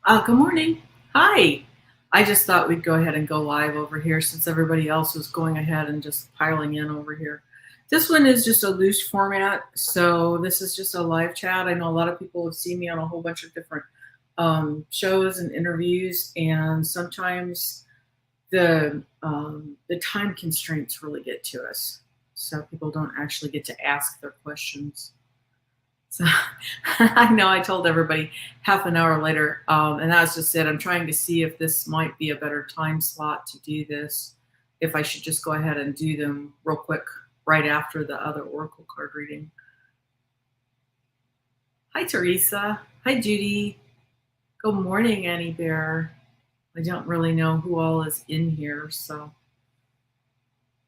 Good morning. Hi. I just thought we'd go ahead and go live over here since everybody else was going ahead and just piling in over here. This one is just a loose format, so this is just a live chat. I know a lot of people have seen me on a whole bunch of different shows and interviews, and sometimes the time constraints really get to us, so people don't actually get to ask their questions. So I know I told everybody half an hour later, and that's just it. I'm trying to see if this might be a better time slot to do this, if I should just go ahead and do them real quick right after the other oracle card reading. Hi, Teresa. Hi, Judy. Good morning, Annie Bear. I don't really know who all is in here, so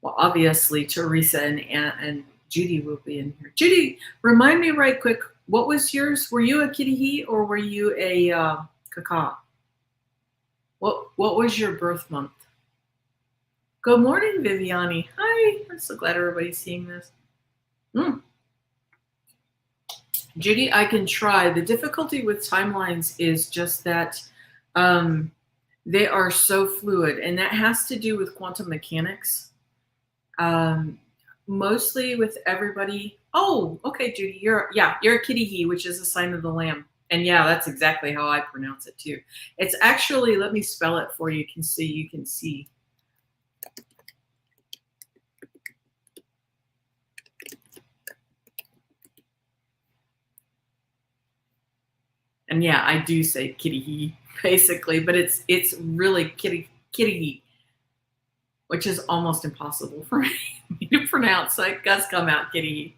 well, obviously Teresa and Judy will be in here. Judy, remind me right quick, what was yours? Were you a kitty or were you a kaka? What was your birth month? Good morning, Viviani. Hi. I'm so glad everybody's seeing this. Judy, I can try. The difficulty with timelines is just that they are so fluid, and that has to do with quantum mechanics. Mostly with everybody. Oh, okay, Judy, you're a kitty, which is a sign of the lamb. And yeah, that's exactly how I pronounce it too. It's actually, let me spell it for you. You can see. And yeah, I do say kitty basically, but it's really kitty, which is almost impossible for me to pronounce. So it does come out kitty.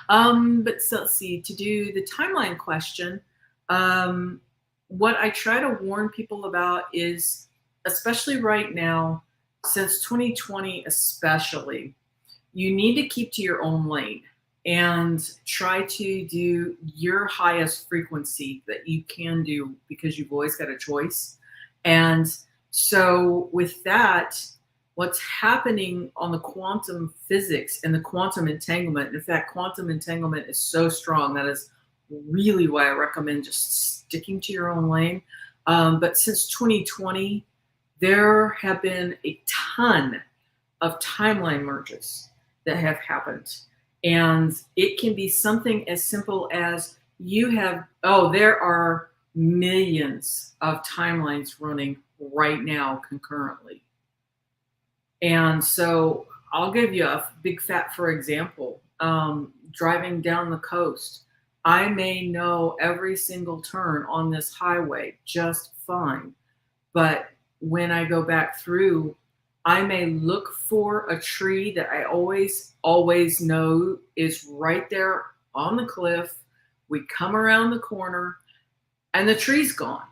But so let's see, to do the timeline question, what I try to warn people about is, especially right now, since 2020 especially, you need to keep to your own lane and try to do your highest frequency that you can do, because you've always got a choice. And so with that, what's happening on the quantum physics and the quantum entanglement, in fact, quantum entanglement is so strong, that is really why I recommend just sticking to your own lane. But since 2020, there have been a ton of timeline merges that have happened. And it can be something as simple as there are millions of timelines running right now concurrently. And so I'll give you a big fat, for example, driving down the coast. I may know every single turn on this highway just fine. But when I go back through, I may look for a tree that I always know is right there on the cliff. We come around the corner and the tree's gone.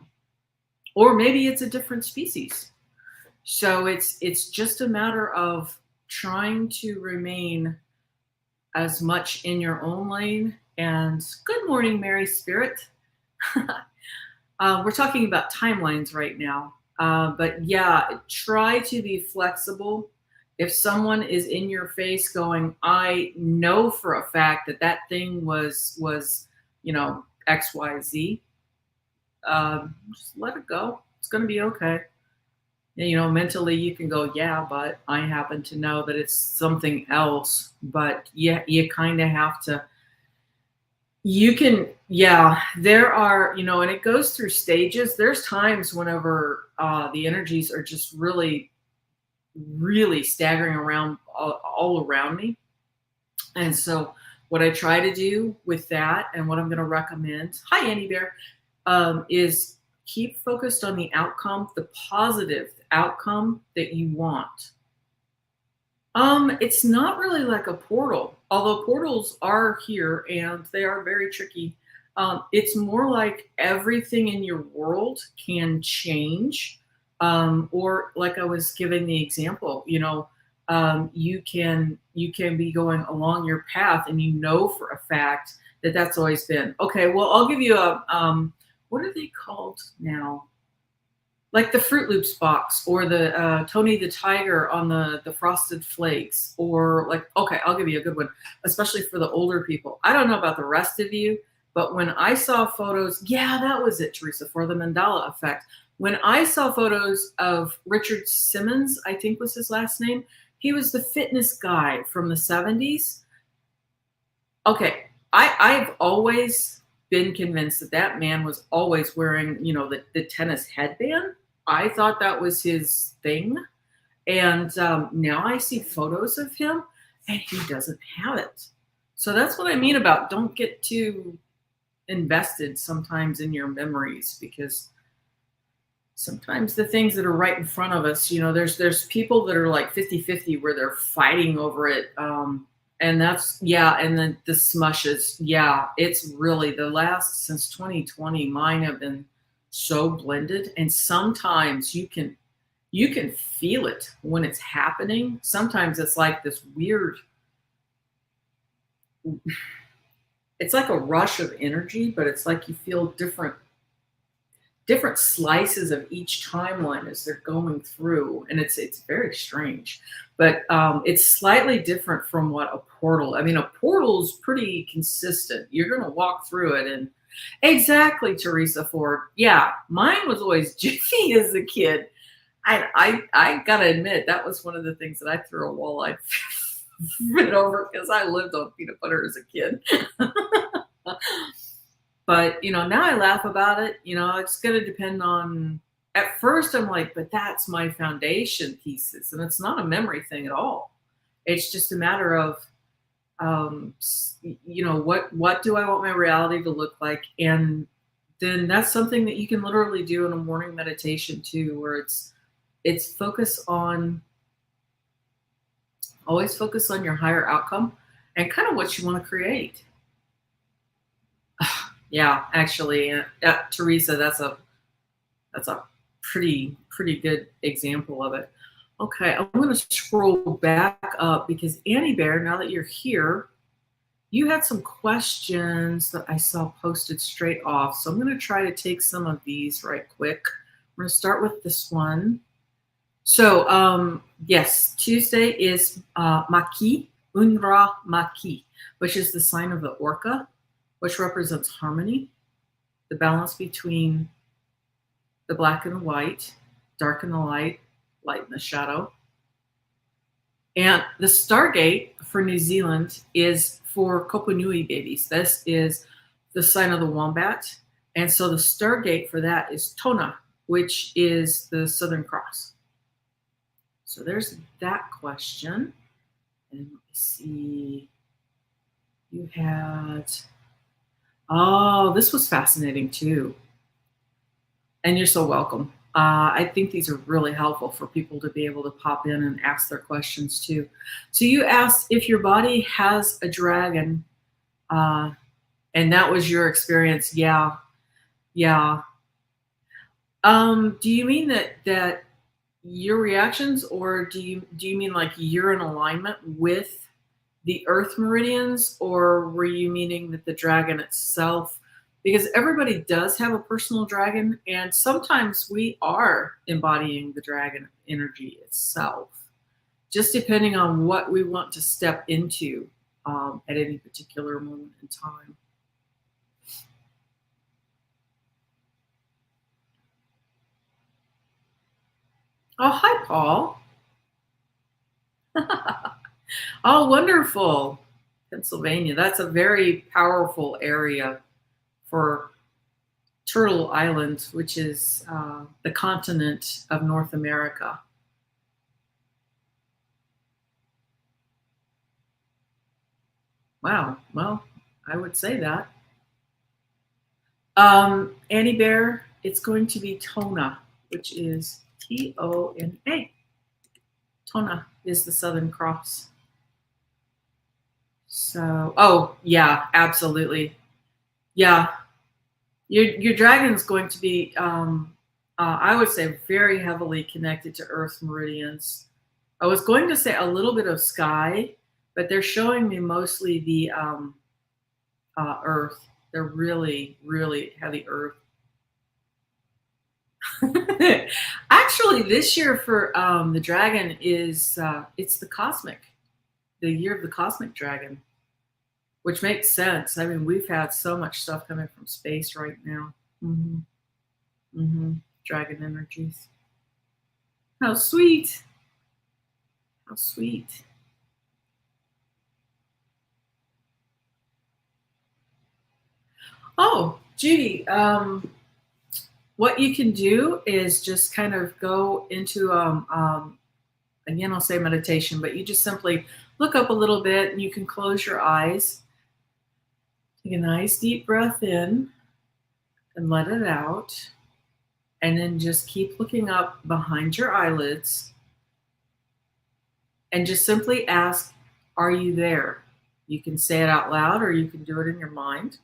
Or maybe it's a different species. So it's just a matter of trying to remain as much in your own lane. And good morning, Mary Spirit. We're talking about timelines right now. But yeah, try to be flexible. If someone is in your face going, I know for a fact that thing was XYZ, just let it go. It's going to be okay. Mentally you can go, yeah, but I happen to know that it's something else. But yeah, you kind of have to, there are, and it goes through stages. There's times whenever the energies are just really, really staggering around all around me. And so what I try to do with that, and what I'm going to recommend, hi, Annie Bear, is keep focused on the outcome, the positive outcome that you want. It's not really like a portal, although portals are here and they are very tricky. It's more like everything in your world can change. Or like I was giving the example, you can be going along your path and for a fact that that's always been. Okay, well, I'll give you what are they called now? Like the Fruit Loops box, or the Tony the Tiger on the Frosted Flakes, or like, okay, I'll give you a good one, especially for the older people. I don't know about the rest of you, But when I saw photos, yeah, that was it, Teresa, for the Mandela effect. When I saw photos of Richard Simmons, I think was his last name, he was the fitness guy from the 70s. Okay, I've always been convinced that that man was always wearing, the tennis headband. I thought that was his thing. And now I see photos of him and he doesn't have it. So that's what I mean about don't get too invested sometimes in your memories, because sometimes the things that are right in front of us, there's people that are like 50-50 where they're fighting over it. And that's, yeah. And then the smushes. Yeah. It's really the last since 2020, mine have been so blended. And sometimes you can feel it when it's happening. Sometimes it's like this weird, it's like a rush of energy, but it's like you feel different slices of each timeline as they're going through, and it's very strange. But it's slightly different from what a portal. I mean, a portal's pretty consistent. You're going to walk through it, and exactly, Teresa Ford. Yeah, mine was always jiffy as a kid. I gotta admit that was one of the things that I threw a walleye fit over because I lived on peanut butter as a kid. But, now I laugh about it. It's going to depend on, at first I'm like, but that's my foundation pieces. And it's not a memory thing at all. It's just a matter of, what do I want my reality to look like? And then that's something that you can literally do in a morning meditation too, where it's always focus on your higher outcome and kind of what you want to create. Yeah, actually, Teresa, that's a pretty good example of it. Okay, I'm going to scroll back up because Annie Bear, now that you're here, you had some questions that I saw posted straight off. So I'm going to try to take some of these right quick. I'm going to start with this one. So, yes, Tuesday is Maki, Unra Maki, which is the sign of the orca, which represents harmony, the balance between the black and the white, dark and the light, light and the shadow. And the Stargate for New Zealand is for Kopanui babies. This is the sign of the wombat. And so the Stargate for that is Tona, which is the Southern Cross. So there's that question. And let me see. You had... Oh, this was fascinating too. And you're so welcome. I think these are really helpful for people to be able to pop in and ask their questions too. So you asked if your body has a dragon, and that was your experience. Yeah. Yeah. Do you mean that your reactions, or do you mean like you're in alignment with the earth meridians, or were you meaning that the dragon itself? Because everybody does have a personal dragon, and sometimes we are embodying the dragon energy itself, just depending on what we want to step into at any particular moment in time. Oh, hi, Paul. Oh, wonderful. Pennsylvania. That's a very powerful area for Turtle Island, which is the continent of North America. Wow. Well, I would say that. Annie Bear, it's going to be Tona, which is Tona. Tona is the Southern Cross. So, oh yeah, absolutely. Yeah, your dragon's going to be, I would say, very heavily connected to Earth meridians. I was going to say a little bit of sky, but they're showing me mostly the Earth. They're really, really heavy Earth. Actually, this year for the dragon is it's the year of the cosmic dragon. which makes sense. I mean, we've had so much stuff coming from space right now. Hmm. Hmm. Dragon energies. How sweet. How sweet. Oh, Judy, what you can do is just kind of go into, again, I'll say meditation, but you just simply look up a little bit and you can close your eyes. Take a nice deep breath in and let it out. And then just keep looking up behind your eyelids and just simply ask, are you there? You can say it out loud or you can do it in your mind.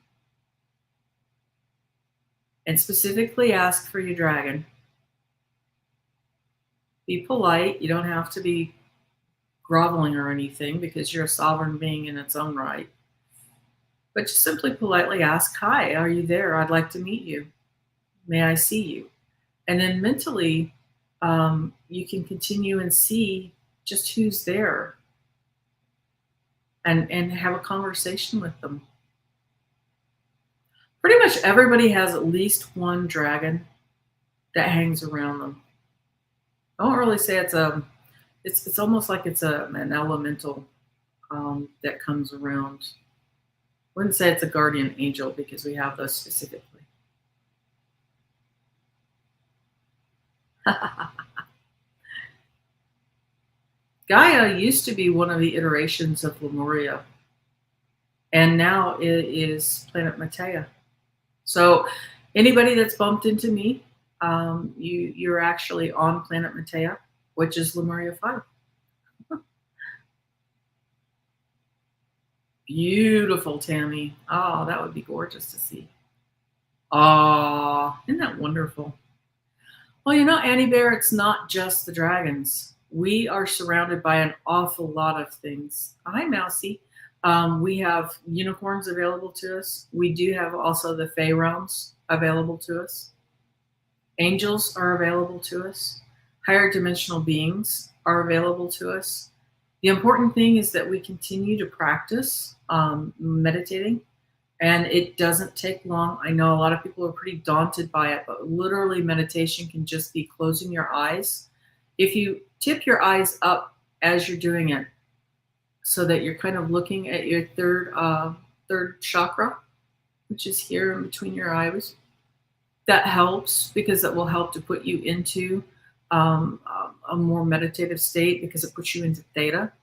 And specifically ask for your dragon. Be polite. You don't have to be groveling or anything because you're a sovereign being in its own right. But just simply politely ask, hi, are you there? I'd like to meet you. May I see you? And then mentally, you can continue and see just who's there and have a conversation with them. Pretty much everybody has at least one dragon that hangs around them. I don't really say it's almost like it's an elemental that comes around. I wouldn't say it's a guardian angel because we have those specifically. Gaia used to be one of the iterations of Lemuria, and now it is planet Matea. So anybody that's bumped into me, you're actually on planet Matea, which is Lemuria 5. Beautiful, Tammy. Oh, that would be gorgeous to see. Oh, isn't that wonderful? Well, Annie Bear, it's not just the dragons. We are surrounded by an awful lot of things. Hi, Mousy. We have unicorns available to us. We do have also the Fey realms available to us. Angels are available to us. Higher dimensional beings are available to us. The important thing is that we continue to practice meditating, and it doesn't take long. I know a lot of people are pretty daunted by it, but literally meditation can just be closing your eyes. If you tip your eyes up as you're doing it, so that you're kind of looking at your third chakra, which is here in between your eyes, that helps because it will help to put you into a more meditative state because it puts you into theta.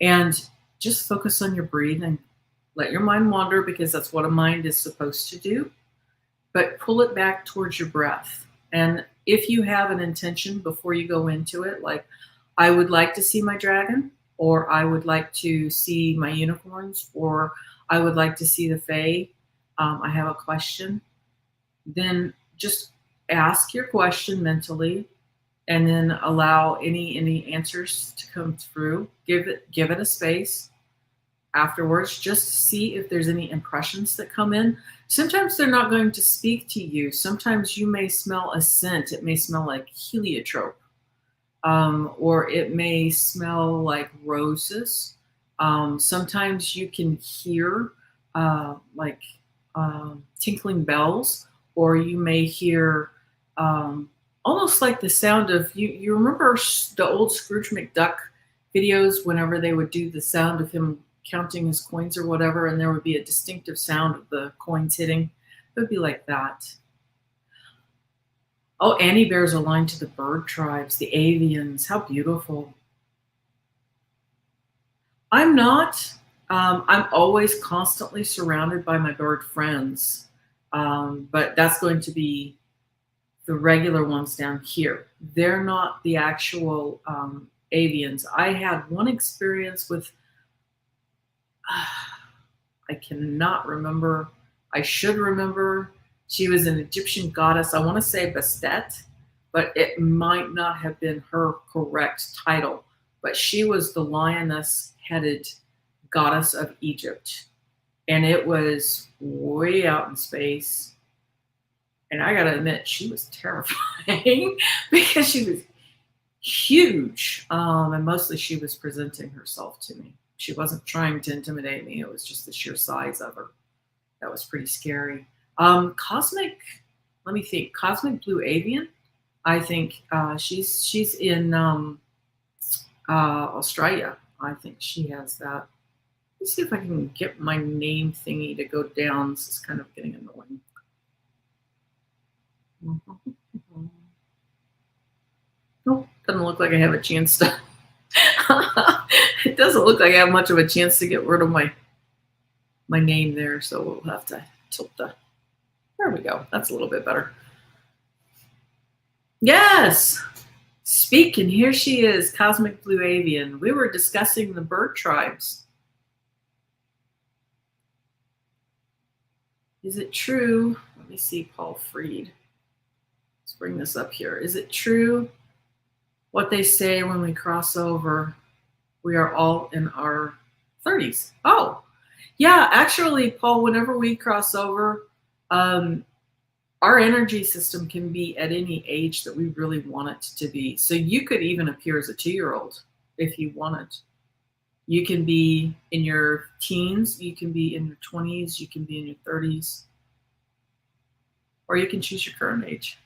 And just focus on your breathing. Let your mind wander because that's what a mind is supposed to do. But pull it back towards your breath. And if you have an intention before you go into it, like, I would like to see my dragon, or I would like to see my unicorns, or I would like to see the Fae, I have a question, then just ask your question mentally and then allow any answers to come through. Give it a space. Afterwards, just see if there's any impressions that come in. Sometimes they're not going to speak to you. Sometimes you may smell a scent. It may smell like heliotrope, or it may smell like roses. Sometimes you can hear tinkling bells, or you may hear almost like the sound of you remember the old Scrooge McDuck videos whenever they would do the sound of him counting his coins or whatever, and there would be a distinctive sound of the coins hitting. It would be like that. Oh, Annie Bear's aligned to the bird tribes, the avians. How beautiful. I'm not. I'm always constantly surrounded by my bird friends, but that's going to be the regular ones down here. They're not the actual avians. I had one experience with, I cannot remember. I should remember. She was an Egyptian goddess. I want to say Bastet, but it might not have been her correct title. But she was the lioness-headed goddess of Egypt. And it was way out in space. And I got to admit, she was terrifying because she was huge. And mostly she was presenting herself to me. She wasn't trying to intimidate me. It was just the sheer size of her. That was pretty scary. Cosmic, let me think. Cosmic Blue Avian. I think she's in Australia. I think she has that. Let's see if I can get my name thingy to go down. This is kind of getting annoying. Nope, doesn't look like I have a chance to. It doesn't look like I have much of a chance to get rid of my name there, so we'll have to tilt the. There we go. That's a little bit better. Yes. Speaking, here she is, Cosmic Blue Avian. We were discussing the bird tribes. Is it true? Let me see, Paul Freed. Let's bring this up here. Is it true what they say when we cross over? We are all in our 30s. Oh, yeah, actually, Paul, whenever we cross over, our energy system can be at any age that we really want it to be. So you could even appear as a 2-year-old if you wanted. You can be in your teens, you can be in your 20s, you can be in your 30s, or you can choose your current age.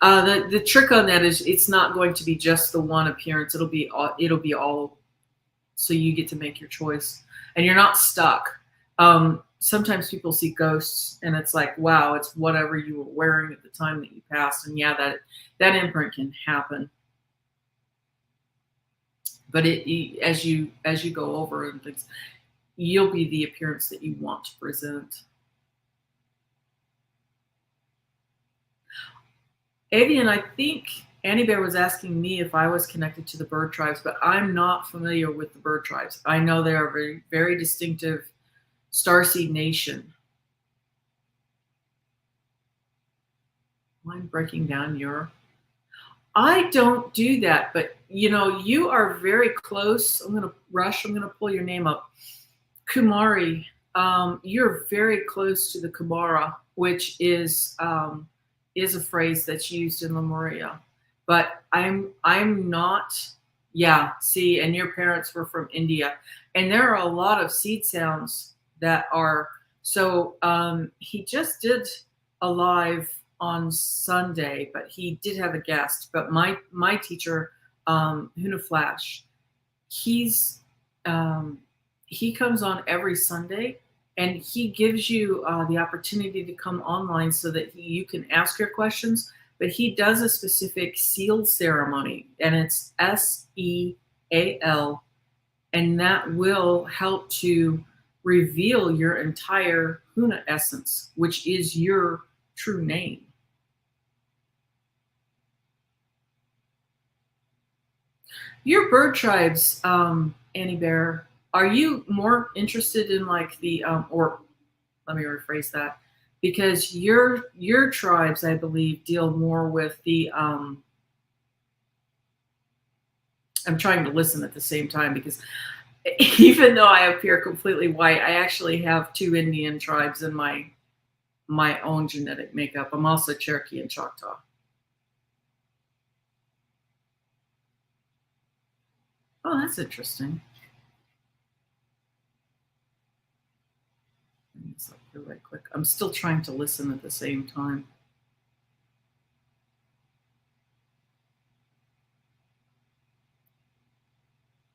The trick on that is it's not going to be just the one appearance. It'll be all. So you get to make your choice, and you're not stuck. Sometimes people see ghosts, and it's like, wow, it's whatever you were wearing at the time that you passed, and yeah, that imprint can happen. But as you go over and things, you'll be the appearance that you want to present. Avian, I think Annie Bear was asking me if I was connected to the bird tribes, but I'm not familiar with the bird tribes. I know they are a very, very distinctive starseed nation. Mind breaking down your... I don't do that, but you are very close. I'm going to pull your name up. Kumari. You're very close to the Kumara, which is a phrase that's used in Lemuria. But I'm not, yeah, see, and your parents were from India. And there are a lot of seed sounds that are, so he just did a live on Sunday, but he did have a guest. But my teacher, Huna Flash, he comes on every Sunday, and he gives you the opportunity to come online so that you can ask your questions. But he does a specific seal ceremony, and it's SEAL, and that will help to reveal your entire Huna essence, which is your true name. Your bird tribes, Annie Bear, are you more interested in like the, or let me rephrase that, because your tribes, I believe, deal more with the, I'm trying to listen at the same time, because even though I appear completely white, I actually have 2 Indian tribes in my own genetic makeup. I'm also Cherokee and Choctaw. Oh, that's interesting. Let me just look here right quick. I'm still trying to listen at the same time.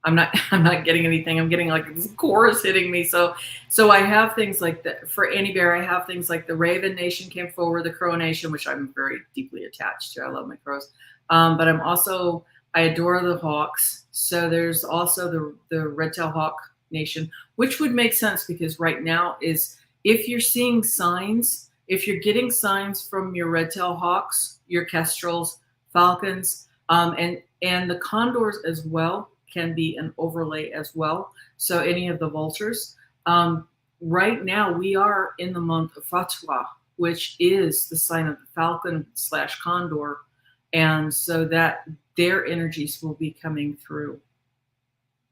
I'm not getting anything. I'm getting like this chorus hitting me. So I have things like that for Annie Bear. I have things like the Raven Nation came forward, the Crow Nation, which I'm very deeply attached to. I love my crows. But I adore the hawks. So there's also the red-tailed hawk nation, which would make sense because right now is if you're seeing signs, if you're getting signs from your red-tailed hawks, your kestrels, falcons, and the condors as well can be an overlay as well. So any of the vultures. Right now we are in the month of Fatwa, which is the sign of the falcon / condor. And so that their energies will be coming through.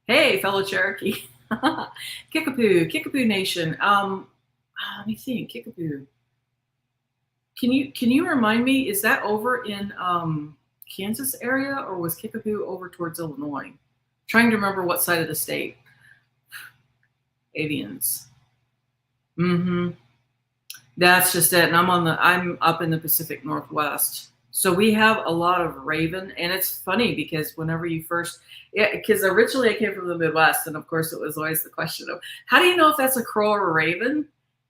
Hey, fellow Cherokee. Kickapoo Nation. Let me think, Kickapoo. Can you remind me, is that over in Kansas area, or was Kickapoo over towards Illinois? Trying to remember what side of the state. Avians. Mm-hmm. That's just it. And I'm up in the Pacific Northwest. So we have a lot of raven. And it's funny because whenever you first, yeah, because originally I came from the Midwest. And of course, it was always the question of how do you know if that's a crow or a raven?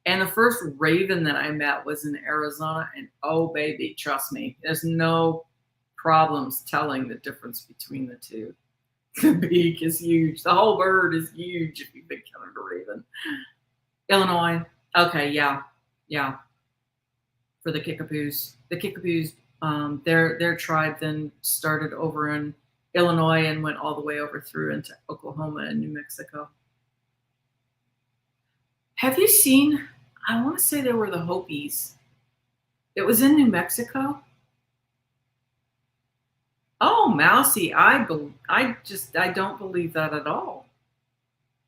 And the first raven that I met was in Arizona. And oh, baby, trust me, there's no problems telling the difference between the two. The beak is huge. The whole bird is huge if you've been counting a raven. Illinois. Okay, yeah. Yeah. For the Kickapoos. The Kickapoos, their tribe then started over in Illinois and went all the way over through into Oklahoma and New Mexico. Have you seen, I want to say they were the Hopis. It was in New Mexico. Oh, mousy. I don't believe that at all.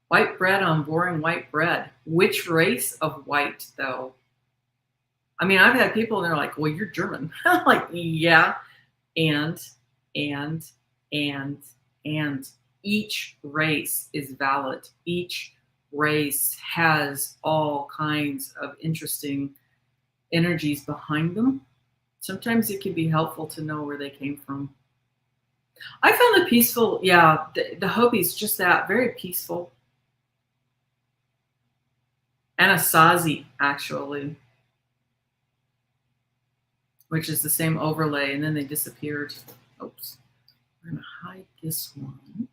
White bread on boring white bread. Which race of white, though? I mean, I've had people and they're like, well, you're German. I'm like, yeah. And each race is valid. Each race has all kinds of interesting energies behind them. Sometimes it can be helpful to know where they came from. I found the peaceful, yeah, the Hopis, just that, very peaceful. Anasazi, actually, which is the same overlay, and then they disappeared. Oops. I'm going to hide this one.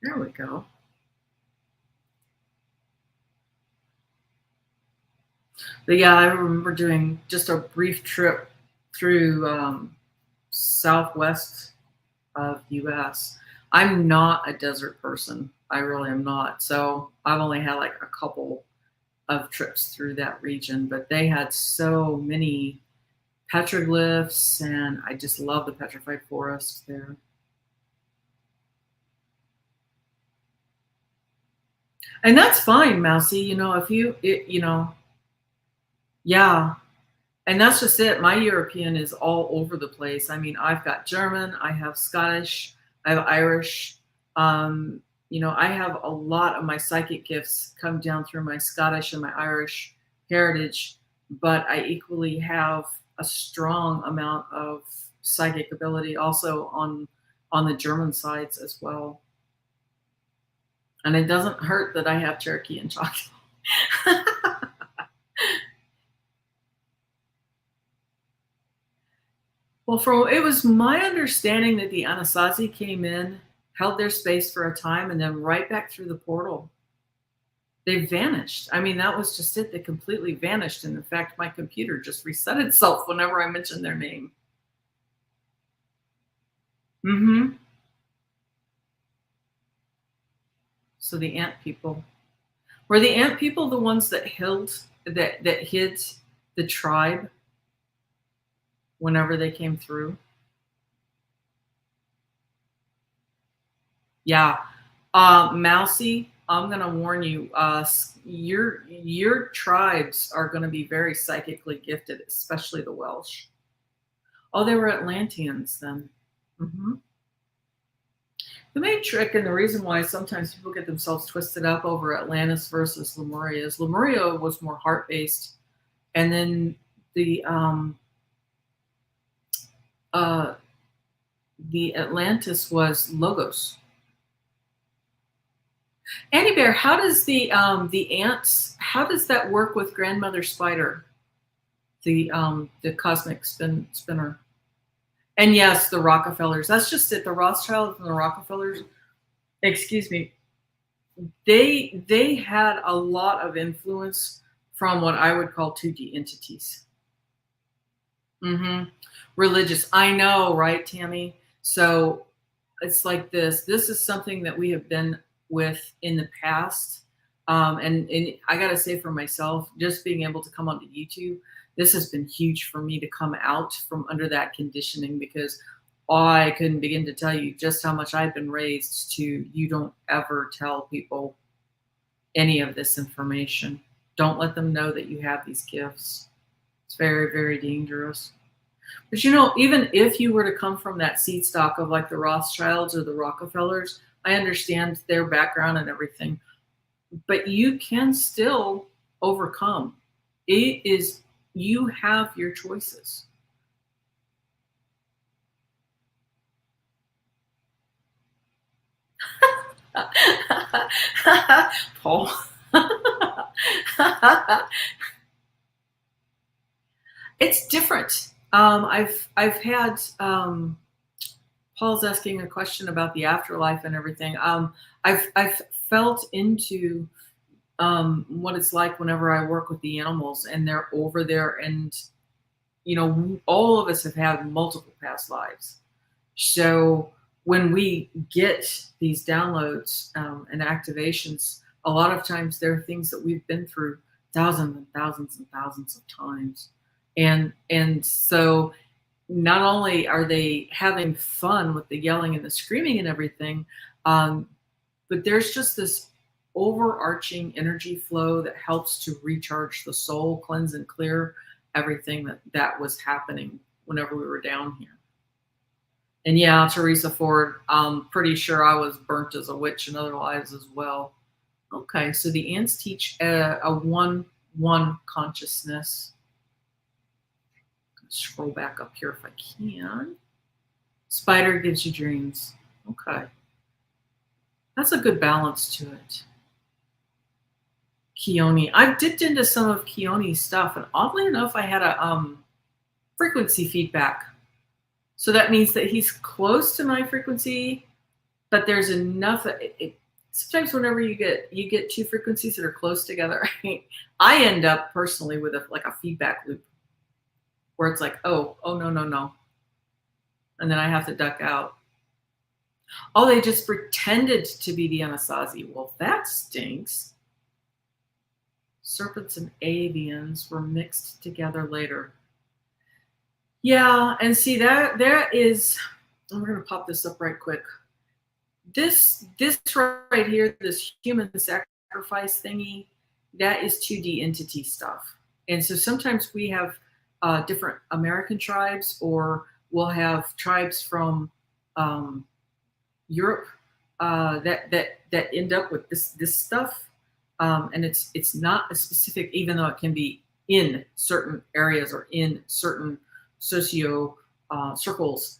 There we go. But yeah, I remember doing just a brief trip through southwest of US. I'm not a desert person. I really am not. So I've only had like a couple of trips through that region, but they had so many petroglyphs, and I just love the petrified forest there. And that's fine, Mousy. You know, if yeah. And that's just it. My European is all over the place. I mean, I've got German, I have Scottish, I have Irish. I have a lot of my psychic gifts come down through my Scottish and my Irish heritage, but I equally have a strong amount of psychic ability also on the German sides as well. And it doesn't hurt that I have Cherokee and Choctaw. Well, it was my understanding that the Anasazi came in, held their space for a time, and then right back through the portal. They vanished. I mean, that was just it. They completely vanished. And in fact, my computer just reset itself whenever I mentioned their name. Mm-hmm. So the ant people. Were the ant people the ones that hid the tribe whenever they came through? Yeah. Mousy, I'm gonna warn you, your tribes are gonna be very psychically gifted, especially the Welsh. Oh, they were Atlanteans then. Hmm. The main trick and the reason why sometimes people get themselves twisted up over Atlantis versus Lemuria is Lemuria was more heart based, and then the uh, the Atlantis was logos. Annie Bear, how does the ants? How does that work with Grandmother Spider, the cosmic spinner? And yes, the Rockefellers. That's just it. The Rothschilds and the Rockefellers. Excuse me. They had a lot of influence from what I would call 2D entities. Mm-hmm. Religious. I know, right, Tammy? So it's like this. This is something that we have been with in the past. And I got to say for myself, just being able to come onto YouTube, this has been huge for me to come out from under that conditioning, because I couldn't begin to tell you just how much I've been raised to, you don't ever tell people any of this information. Don't let them know that you have these gifts. It's very, very dangerous. But you know, even if you were to come from that seed stock of like the Rothschilds or the Rockefellers, I understand their background and everything, but you can still overcome. It is, you have your choices. Paul. It's different. I've had Paul's asking a question about the afterlife and everything. I've felt into what it's like whenever I work with the animals and they're over there, and you know, all of us have had multiple past lives. So when we get these downloads and activations, a lot of times there are things that we've been through thousands and thousands and thousands of times. And so not only are they having fun with the yelling and the screaming and everything, um, but there's just this overarching energy flow that helps to recharge the soul, cleanse and clear everything that was happening whenever we were down here. And yeah, Teresa Ford, I'm pretty sure I was burnt as a witch in other lives as well. Okay, so the ants teach a one consciousness. Scroll back up here if I can. Spider gives you dreams. Okay. That's a good balance to it. Keone. I've dipped into some of Keone's stuff, and oddly enough, I had a frequency feedback. So that means that he's close to my frequency, but there's enough. Sometimes whenever you get two frequencies that are close together, I end up personally with like a feedback loop where it's like, oh no, and then I have to duck out. Oh, they just pretended to be the Anasazi. Well, that stinks. Serpents and avians were mixed together later. Yeah, and see that is, we're gonna pop this up right quick. This right here, this human sacrifice thingy, that is 2D entity stuff. And so sometimes we have different American tribes, or we'll have tribes from Europe that end up with this stuff. And it's not a specific, even though it can be in certain areas or in certain socio circles,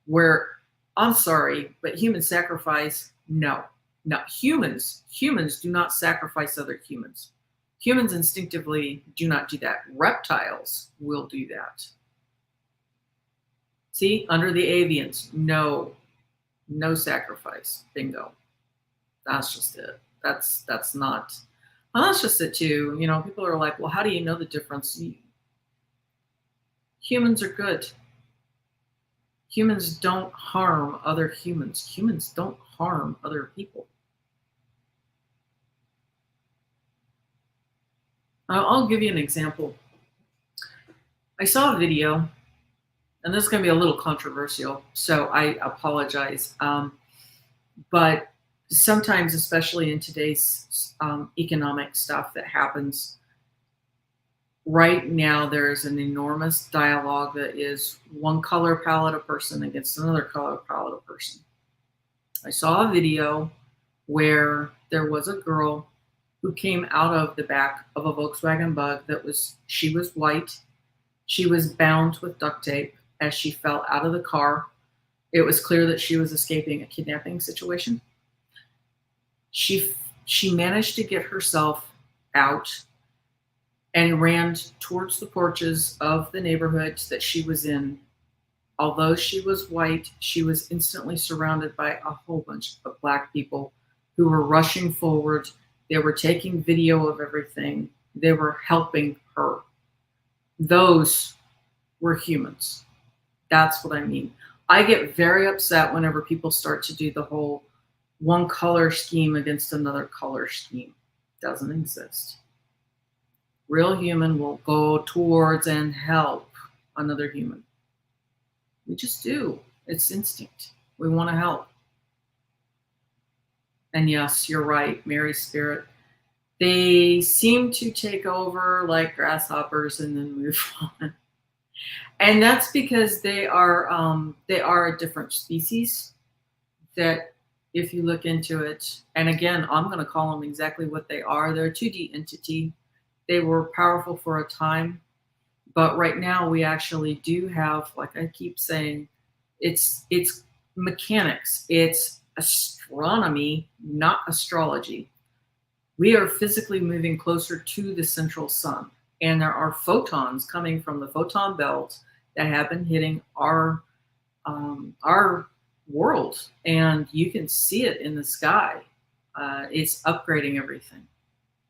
where, I'm sorry, but human sacrifice, no. Humans do not sacrifice other humans. Humans instinctively do not do that. Reptiles will do that. See, under the avians, no sacrifice. Bingo. That's just it. That's not. Well, that's just it too. You know, people are like, well, how do you know the difference? Humans are good. Humans don't harm other humans. Humans don't harm other people. I'll give you an example. I saw a video, and this is going to be a little controversial, so I apologize. But sometimes, especially in today's economic stuff that happens, right now there's an enormous dialogue that is one color palette of person against another color palette of person. I saw a video where there was a girl who came out of the back of a Volkswagen Bug she was white. She was bound with duct tape as she fell out of the car. It was clear that she was escaping a kidnapping situation. She managed to get herself out and ran towards the porches of the neighborhood that she was in. Although she was white, she was instantly surrounded by a whole bunch of black people who were rushing forward. They were taking video of everything. They were helping her. Those were humans. That's what I mean. I get very upset whenever people start to do the whole one color scheme against another color scheme. Doesn't exist. Real human will go towards and help another human. We just do. It's instinct. We want to help. And yes, you're right, Mary Spirit. They seem to take over like grasshoppers and then move on. And that's because they are a different species that if you look into it, and again, I'm going to call them exactly what they are. They're a 2D entity. They were powerful for a time, but right now we actually do have, like I keep saying, it's mechanics, it's astronomy, not astrology. We are physically moving closer to the central sun, and there are photons coming from the photon belt that have been hitting our world, and you can see it in the sky. It's upgrading everything,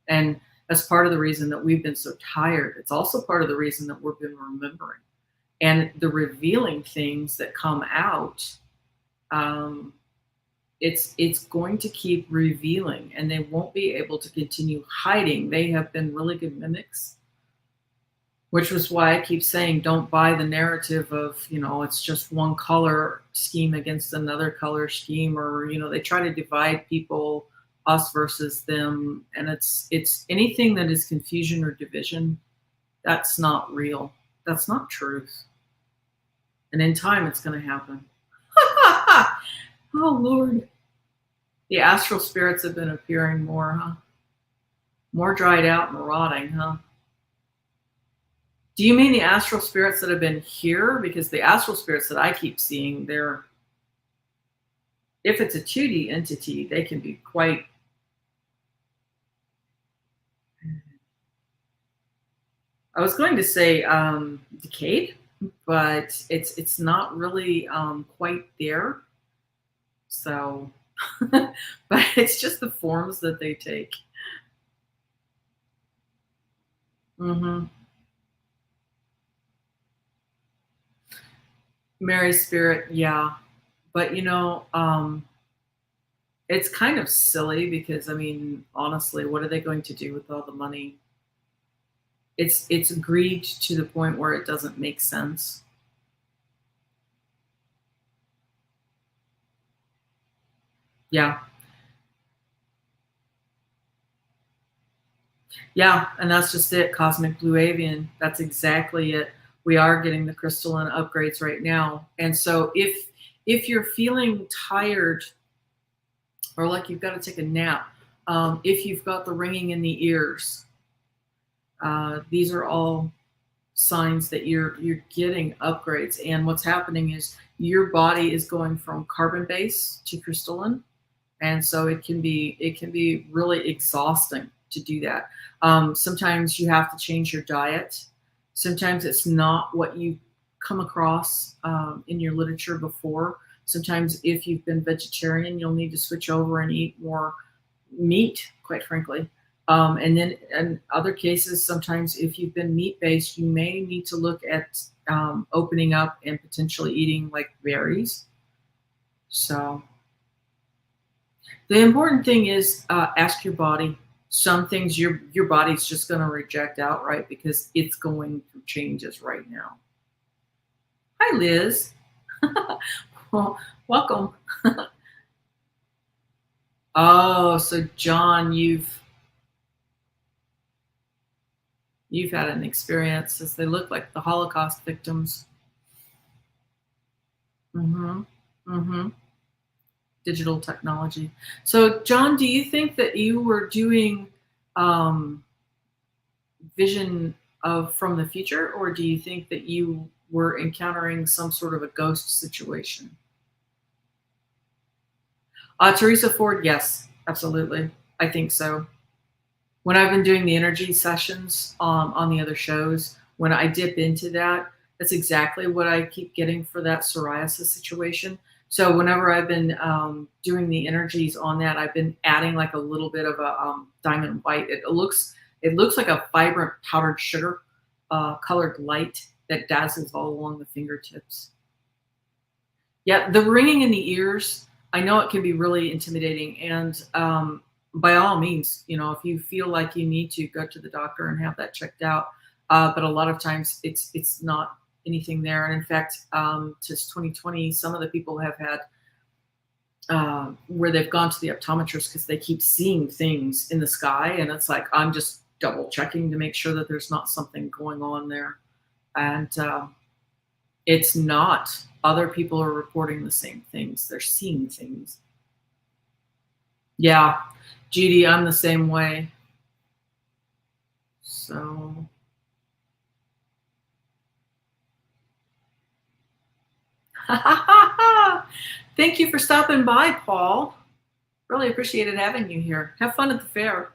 and that's part of the reason that we've been so tired. It's also part of the reason that we've been remembering and the revealing things that come out. Um, it's going to keep revealing, and they won't be able to continue hiding. They have been really good mimics, which was why I keep saying don't buy the narrative of, it's just one color scheme against another color scheme, or, they try to divide people, us versus them. And it's anything that is confusion or division. That's not real. That's not truth. And in time, it's going to happen. Oh, Lord. The astral spirits have been appearing more, huh? More dried out and rotting, huh? Do you mean the astral spirits that have been here? Because the astral spirits that I keep seeing, if it's a 2D entity, they can be quite, I was going to say decayed, but it's not really quite there. So, but it's just the forms that they take. Mm-hmm. Mary Spirit, yeah. But it's kind of silly because I mean, honestly, what are they going to do with all the money? It's greed to the point where it doesn't make sense. Yeah. Yeah, and that's just it. Cosmic Blue Avian. That's exactly it. We are getting the crystalline upgrades right now. And so if you're feeling tired or like you've got to take a nap, if you've got the ringing in the ears, these are all signs that you're getting upgrades. And what's happening is your body is going from carbon base to crystalline, and so it can be really exhausting to do that. Sometimes you have to change your diet. Sometimes it's not what you come across in your literature before. Sometimes if you've been vegetarian, you'll need to switch over and eat more meat, quite frankly. And then in other cases, sometimes if you've been meat based, you may need to look at opening up and potentially eating like berries. So the important thing is ask your body. Some things your body's just going to reject outright because it's going through changes right now. Hi, Liz. Well, welcome. Oh, so John, you've had an experience as they look like the Holocaust victims. Mm-hmm. Mm-hmm. Digital technology. So, John, do you think that you were doing um, vision of from the future, or do you think that you were encountering some sort of a ghost situation? Teresa Ford, yes, absolutely. I think so. When I've been doing the energy sessions on the other shows, when I dip into that, that's exactly what I keep getting for that psoriasis situation. So whenever I've been doing the energies on that, I've been adding like a little bit of a diamond white. It looks like a vibrant powdered sugar colored light that dazzles all along the fingertips. Yeah, the ringing in the ears, I know it can be really intimidating. And by all means, if you feel like you need to go to the doctor and have that checked out. But a lot of times it's not anything there. And in fact, since 2020, some of the people have had where they've gone to the optometrist because they keep seeing things in the sky. And it's like, I'm just double checking to make sure that there's not something going on there. And It's not. Other people are reporting the same things. They're seeing things. Yeah. Judy, I'm the same way. So thank you for stopping by, Paul. Really appreciated having you here. Have fun at the fair.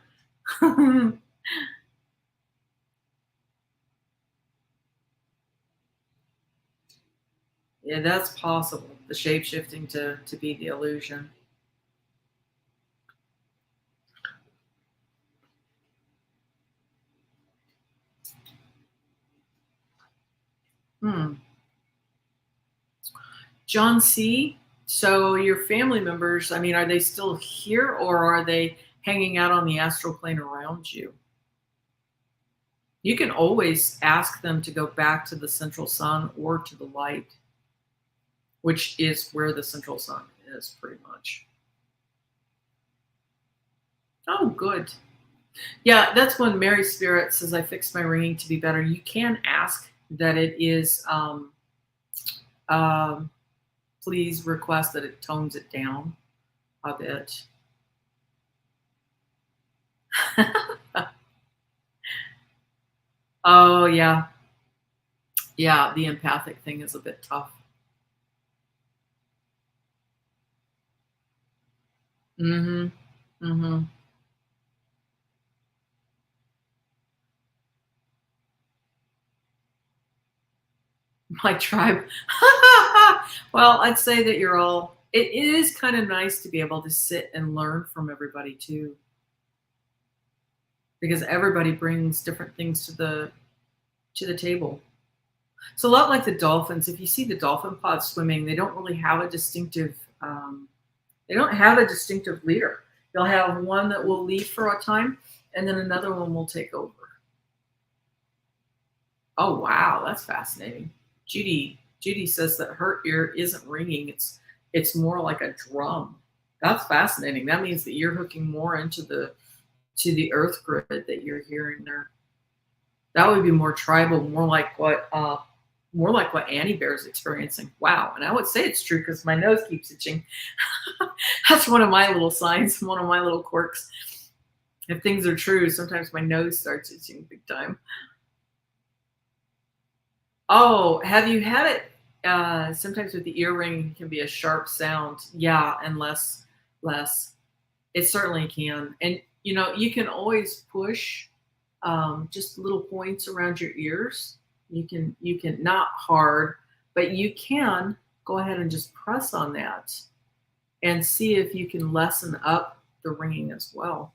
Yeah, that's possible. The shape shifting to be the illusion. Hmm. John C. So your family members, I mean, are they still here or are they hanging out on the astral plane around you? You can always ask them to go back to the central sun or to the light, which is where the central sun is pretty much. Oh, good. Yeah, that's when Mary Spirit says, I fixed my ringing to be better. You can ask that it is, um, please request that it tones it down a bit. Oh, yeah. Yeah, the empathic thing is a bit tough. Mm-hmm. Mm-hmm. My tribe. Well, I'd say that you're all, it is kind of nice to be able to sit and learn from everybody too, because everybody brings different things to the table. It's a lot like the dolphins. If you see the dolphin pod swimming, they don't really have a distinctive, they don't have a distinctive leader. They'll have one that will lead for a time, and then another one will take over. Oh wow, that's fascinating. Judy says that her ear isn't ringing. It's more like a drum. That's fascinating. That means that you're hooking more into the earth grid that you're hearing there. That would be more tribal, more like what Annie Bear is experiencing. Wow. And I would say it's true because my nose keeps itching. That's one of my little signs, one of my little quirks. If things are true, sometimes my nose starts itching big time. Oh, have you had it? Sometimes with the earring can be a sharp sound. Yeah, and less. It certainly can. And you can always push just little points around your ears. You can not hard, but you can go ahead and just press on that and see if you can lessen up the ringing as well.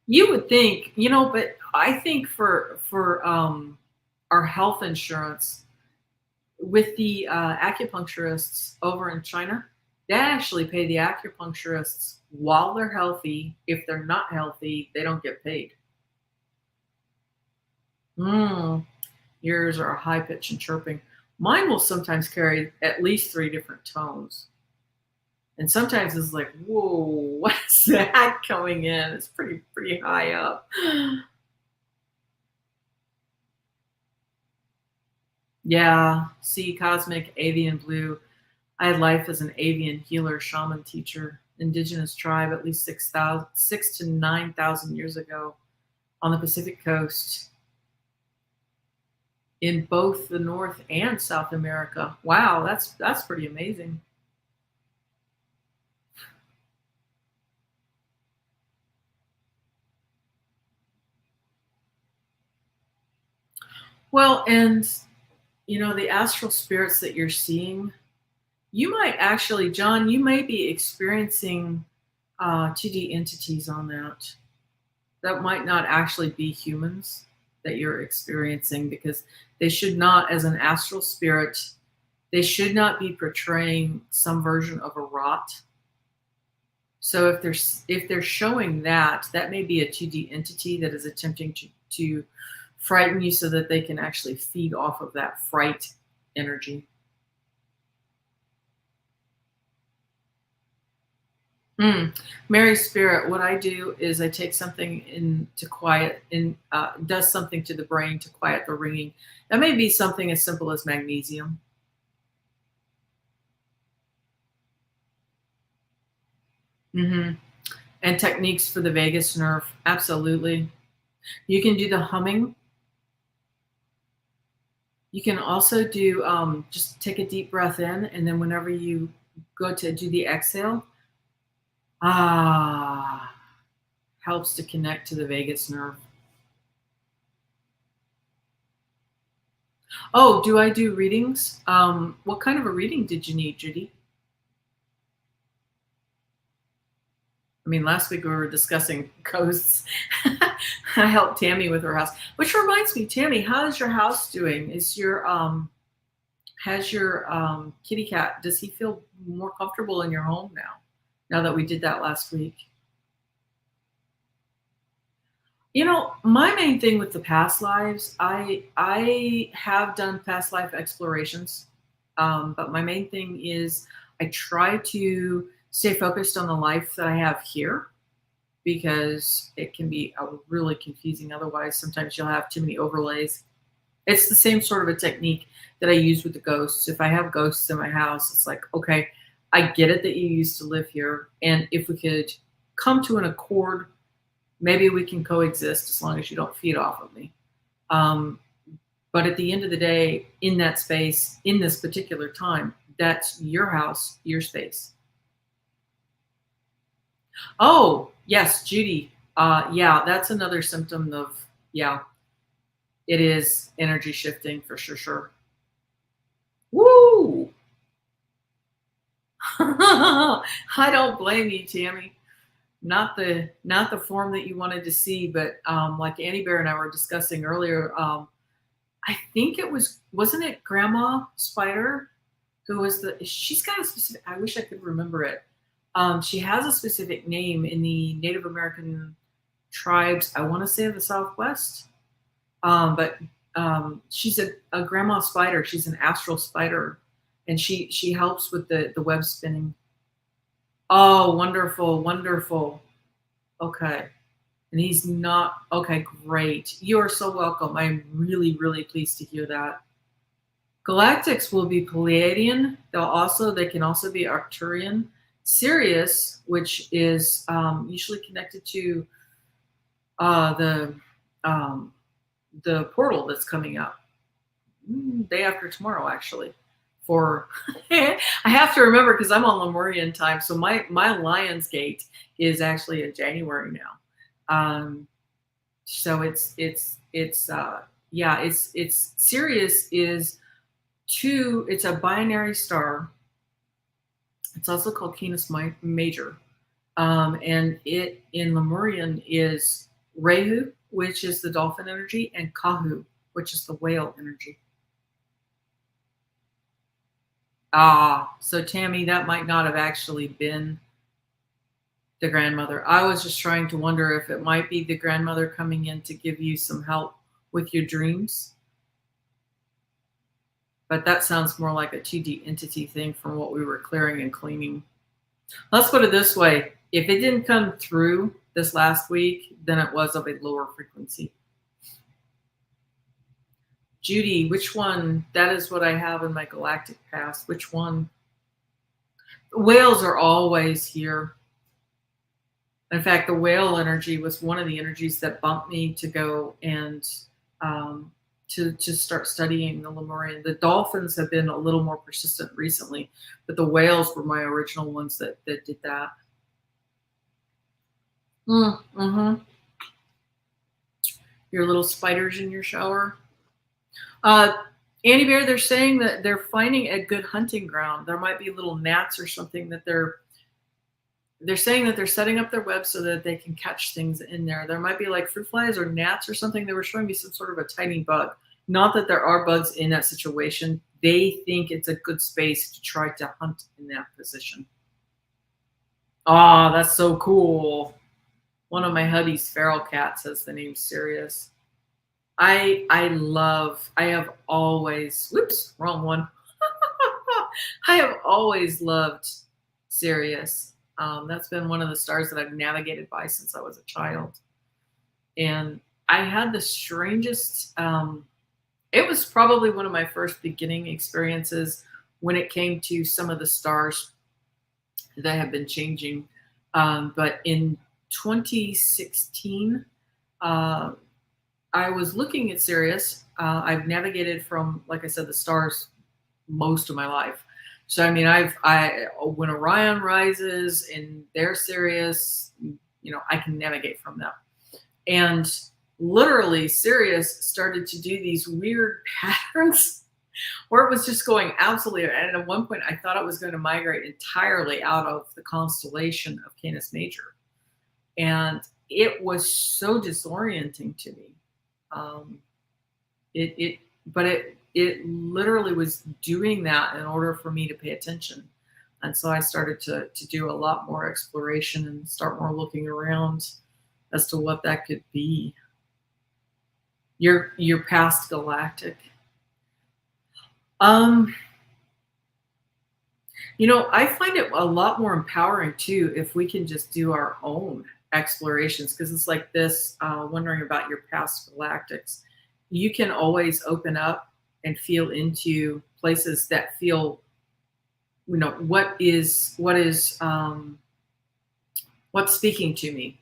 You would think, but I think for our health insurance with the acupuncturists over in China, they actually pay the acupuncturists while they're healthy. If they're not healthy, they don't get paid. Mm, yours are high pitch and chirping. Mine will sometimes carry at least three different tones. And sometimes it's like, whoa, what's that coming in? It's pretty high up. Yeah. See, cosmic avian blue. I had life as an avian healer, shaman teacher, indigenous tribe at least 6 to 9,000 years ago on the Pacific coast in both the North and South America. Wow, that's pretty amazing. Well, and the astral spirits that you're seeing, you might actually, John, you may be experiencing 2D entities on that. That might not actually be humans that you're experiencing because they should not, as an astral spirit, they should not be portraying some version of a rot. So if they're showing that, that may be a 2D entity that is attempting to frighten you so that they can actually feed off of that fright energy. Mm. Mary Spirit, what I do is I take something in to quiet and does something to the brain to quiet the ringing. That may be something as simple as magnesium. Hmm. And techniques for the vagus nerve. Absolutely. You can do the humming. You can also do just take a deep breath in, and then whenever you go to do the exhale, ah, helps to connect to the vagus nerve. Oh, do I do readings? What kind of a reading did you need, Judy? I mean, last week we were discussing ghosts. I helped Tammy with her house, which reminds me, Tammy, how is your house doing? Is your has your kitty cat? Does he feel more comfortable in your home now? Now that we did that last week, you know, my main thing with the past lives, I have done past life explorations, but my main thing is I try to stay focused on the life that I have here because it can be really confusing otherwise. Sometimes you'll have too many overlays. It's the same sort of a technique that I use with the ghosts. If I have ghosts in my house, it's like, okay, I get it that you used to live here. And if we could come to an accord, maybe we can coexist as long as you don't feed off of me. Um, but at the end of the day, in that space, in this particular time, that's your house, your space. Oh, yes, Judy. Yeah, that's another symptom of, yeah, it is energy shifting for sure, sure. Woo! I don't blame you, Tammy. Not the form that you wanted to see, but like Annie Bear and I were discussing earlier, I think wasn't it Grandma Spider who was she's got a specific, I wish I could remember it. She has a specific name in the Native American tribes, I want to say of the Southwest. But she's a grandma spider. She's an astral spider, and she helps with the web spinning. Oh, wonderful, wonderful. Okay. And he's not okay, great. You are so welcome. I'm really, really pleased to hear that. Galactics will be Pleiadian. They can also be Arcturian. Sirius, which is usually connected to uh, the um, the portal that's coming up day after tomorrow, actually. For I have to remember because I'm on Lemurian time, so my Lion's Gate is actually in January now. So it's Sirius is two. It's a binary star. It's also called Canis Major, and it in Lemurian is Rehu, which is the dolphin energy, and Kahu, which is the whale energy. Ah, so Tammy, that might not have actually been the grandmother. I was just trying to wonder if it might be the grandmother coming in to give you some help with your dreams. But that sounds more like a 2D entity thing from what we were clearing and cleaning. Let's put it this way. If it didn't come through this last week, then it was of a lower frequency. Judy, which one? That is what I have in my galactic past. Which one? Whales are always here. In fact, the whale energy was one of the energies that bumped me to go and to start studying the Lemurian. The dolphins have been a little more persistent recently, but the whales were my original ones that did that. Mm-hmm. Your little spiders in your shower. Uh, Annie Bear, they're saying that they're finding a good hunting ground. There might be little gnats or something that they're saying that they're setting up their web so that they can catch things in there. There might be like fruit flies or gnats or something. They were showing me some sort of a tiny bug. Not that there are bugs in that situation. They think it's a good space to try to hunt in that position. Oh, that's so cool. One of my hubby's feral cats has the name Sirius. I have always, whoops, wrong one. I have always loved Sirius. That's been one of the stars that I've navigated by since I was a child. And I had the strangest, it was probably one of my first beginning experiences when it came to some of the stars that have been changing. But in 2016, uh, I was looking at Sirius. I've navigated from, like I said, the stars most of my life. So I mean, when Orion rises and they're Sirius, I can navigate from them. And literally, Sirius started to do these weird patterns where it was just going absolutely. And at one point, I thought it was going to migrate entirely out of the constellation of Canis Major, and it was so disorienting to me. Um, but it literally was doing that in order for me to pay attention. And so I started to do a lot more exploration and start more looking around as to what that could be. Your past galactic. Um, I find it a lot more empowering too if we can just do our own explorations, because it's like this, wondering about your past galactics. You can always open up and feel into places that feel, what's speaking to me.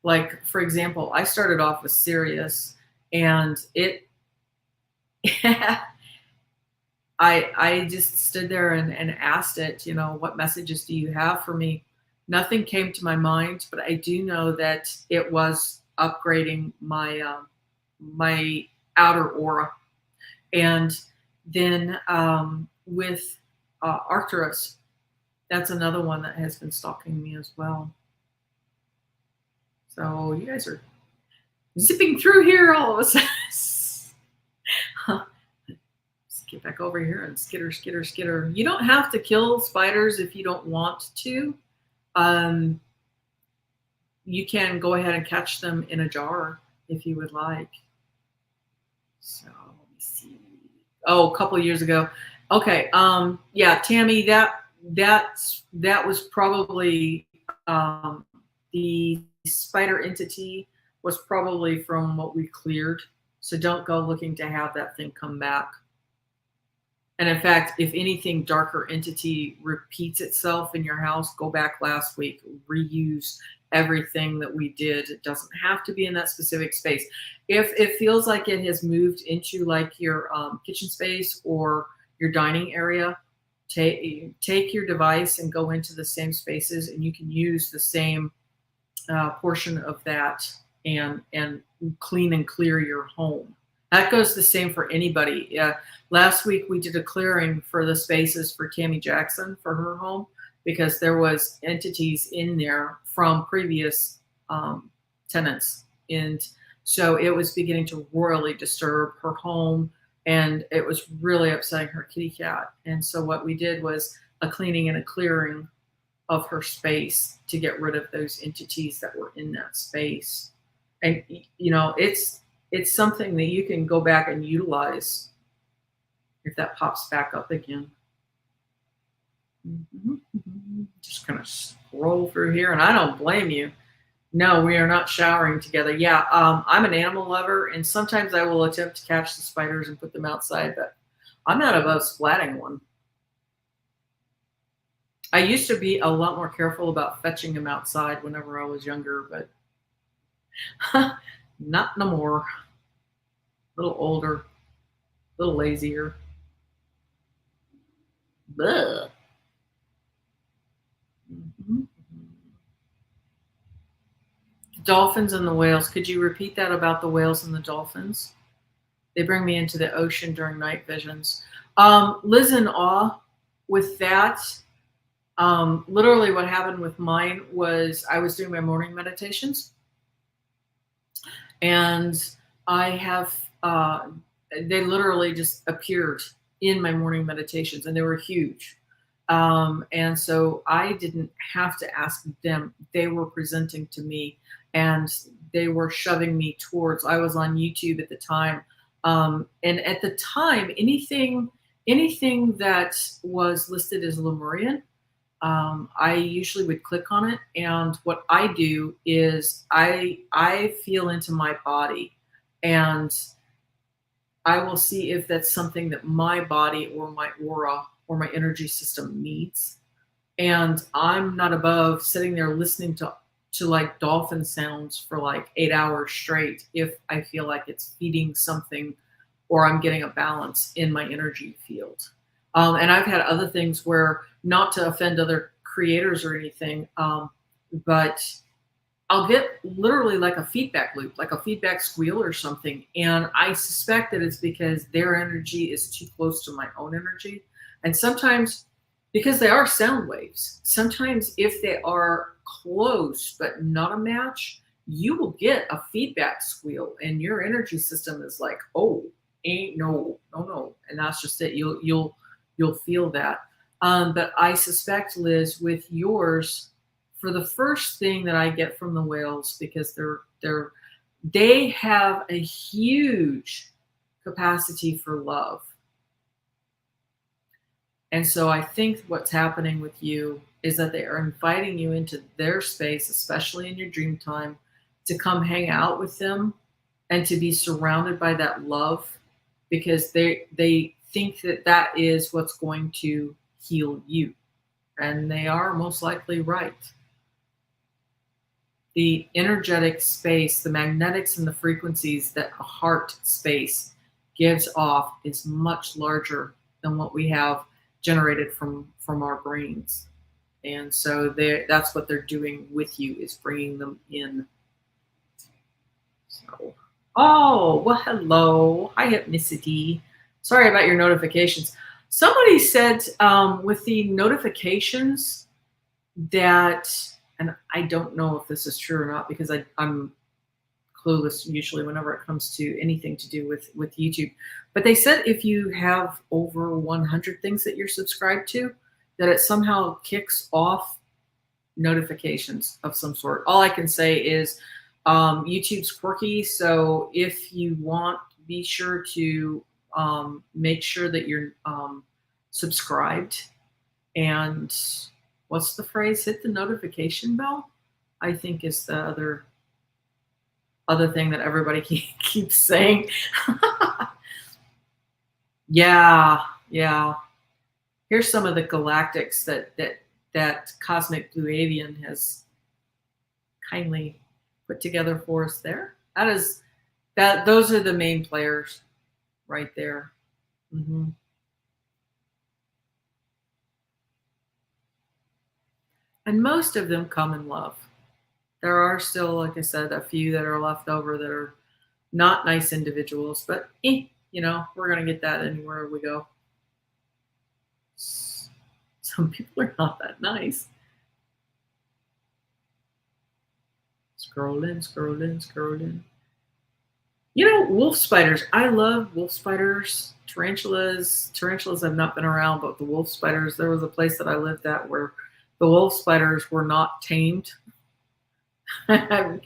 Like, for example, I started off with Sirius, and it I just stood there and asked it, what messages do you have for me? Nothing came to my mind, but I do know that it was upgrading my outer aura. And then with Arcturus, that's another one that has been stalking me as well. So you guys are zipping through here all of a sudden. Let's get back over here and skitter, skitter, skitter. You don't have to kill spiders if you don't want to. You can go ahead and catch them in a jar if you would like. So let me see. Oh, a couple of years ago. Okay. Yeah, Tammy, that was probably the spider entity was probably from what we cleared. So don't go looking to have that thing come back. And in fact, if anything darker entity repeats itself in your house, go back last week, reuse everything that we did. It doesn't have to be in that specific space. If it feels like it has moved into like your kitchen space or your dining area, take your device and go into the same spaces, and you can use the same portion of that and clean and clear your home. That goes the same for anybody. Last week we did a clearing for the spaces for Tammy Jackson for her home, because there was entities in there from previous tenants. And so it was beginning to royally disturb her home, and it was really upsetting her kitty cat. And so what we did was a cleaning and a clearing of her space to get rid of those entities that were in that space. And, it's something that you can go back and utilize if that pops back up again. Just kind of scroll through here, and I don't blame you. No, we are not showering together. Yeah, I'm an animal lover, and sometimes I will attempt to catch the spiders and put them outside, but I'm not above splatting one. I used to be a lot more careful about fetching them outside whenever I was younger, but not no more. A little older, a little lazier. Bleh. Dolphins and the whales. Could you repeat that about the whales and the dolphins? They bring me into the ocean during night visions. Liz in awe with that. Literally what happened with mine was I was doing my morning meditations, and I have, they literally just appeared in my morning meditations, and they were huge. And so I didn't have to ask them. They were presenting to me, and they were shoving me towards, I was on YouTube at the time. And at the time, anything that was listed as Lemurian, I usually would click on it, and what I do is I feel into my body, and I will see if that's something that my body or my aura or my energy system needs. And I'm not above sitting there listening to like dolphin sounds for like 8 hours straight if I feel like it's feeding something or I'm getting a balance in my energy field. And I've had other things where, not to offend other creators or anything, but I'll get literally like a feedback loop, like a feedback squeal or something. And I suspect that it's because their energy is too close to my own energy. And sometimes, because they are sound waves, sometimes if they are close but not a match, you will get a feedback squeal and your energy system is like, oh, ain't no, no, no. And that's just it. You'll feel that. But I suspect, Liz, with yours, for the first thing that I get from the whales, because they have a huge capacity for love. And so I think what's happening with you is that they are inviting you into their space, especially in your dream time, to come hang out with them and to be surrounded by that love, because they think that that is what's going to heal you. And they are most likely right. The energetic space, the magnetics and the frequencies that a heart space gives off is much larger than what we have generated from our brains. And so that's what they're doing with you, is bringing them in. So, oh, well, hello. Hi, Hypnicity. Sorry about your notifications. Somebody said with the notifications that, and I don't know if this is true or not, because I'm clueless usually whenever it comes to anything to do with YouTube. But they said if you have over 100 things that you're subscribed to, that it somehow kicks off notifications of some sort. All I can say is YouTube's quirky. So if you want, be sure to make sure that you're subscribed. And what's the phrase? Hit the notification bell, I think, is the other thing that everybody keeps saying. Yeah. Here's some of the galactics that Cosmic Blue Avian has kindly put together for us there. Those are the main players right there. Mm-hmm. And most of them come in love. There are still, like I said, a few that are left over that are not nice individuals, but we're going to get that anywhere we go. Some people are not that nice. Scrolling. Wolf spiders. I love wolf spiders. Tarantulas have not been around, but the wolf spiders, there was a place that I lived at where the wolf spiders were not tamed. I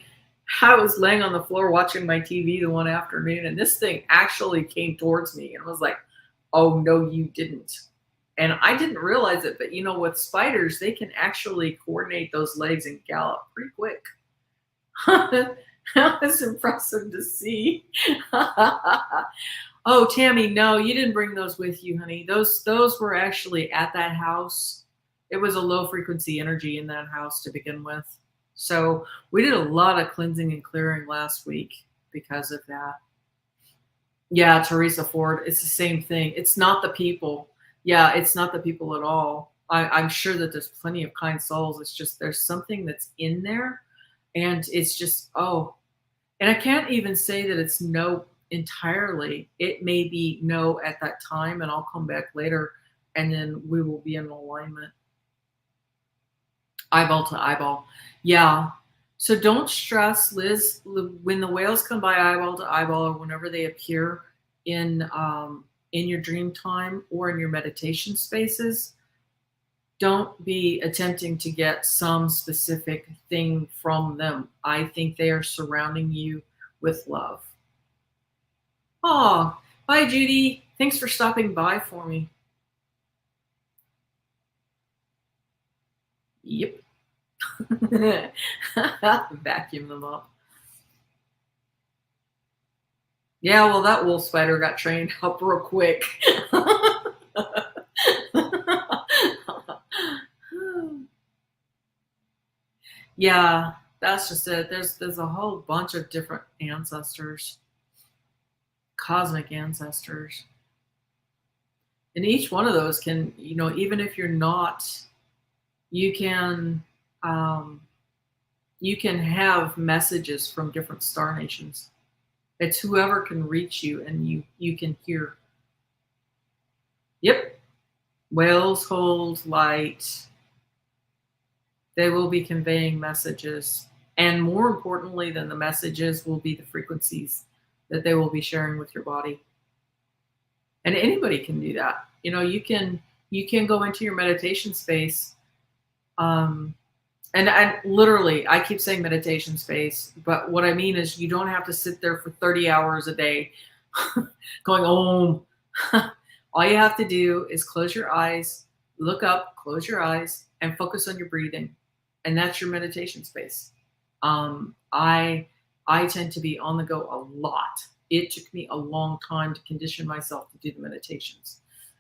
was laying on the floor watching my TV the one afternoon, and this thing actually came towards me and was like, oh, no, you didn't. And I didn't realize it, but with spiders, they can actually coordinate those legs and gallop pretty quick. That was impressive to see. Oh, Tammy, no, you didn't bring those with you, honey. Those were actually at that house. It was a low frequency energy in that house to begin with. So we did a lot of cleansing and clearing last week because of that. Yeah, Teresa Ford, it's the same thing. It's not the people. Yeah, it's not the people at all. I'm sure that there's plenty of kind souls. It's just there's something that's in there, and it's just, and I can't even say that it's no entirely. It may be no at that time, and I'll come back later, and then we will be in alignment. Eyeball to eyeball. Yeah. So don't stress, Liz. When the whales come by eyeball to eyeball, or whenever they appear in your dream time or in your meditation spaces, don't be attempting to get some specific thing from them. I think they are surrounding you with love. Oh, bye, Judy. Thanks for stopping by for me. Yep. Vacuum them up. Yeah, well, that wolf spider got trained up real quick. Yeah, that's just it. There's a whole bunch of different ancestors, cosmic ancestors. And each one of those can, even if you're not, you can um, you can have messages from different star nations. It's whoever can reach you and you can hear. Yep. Whales hold light. They will be conveying messages. And more importantly than the messages will be the frequencies that they will be sharing with your body. And anybody can do that. You can go into your meditation space. And literally, I keep saying meditation space, but what I mean is you don't have to sit there for 30 hours a day going, oh. All you have to do is close your eyes, look up, close your eyes, and focus on your breathing. And that's your meditation space. I tend to be on the go a lot. It took me a long time to condition myself to do the meditations.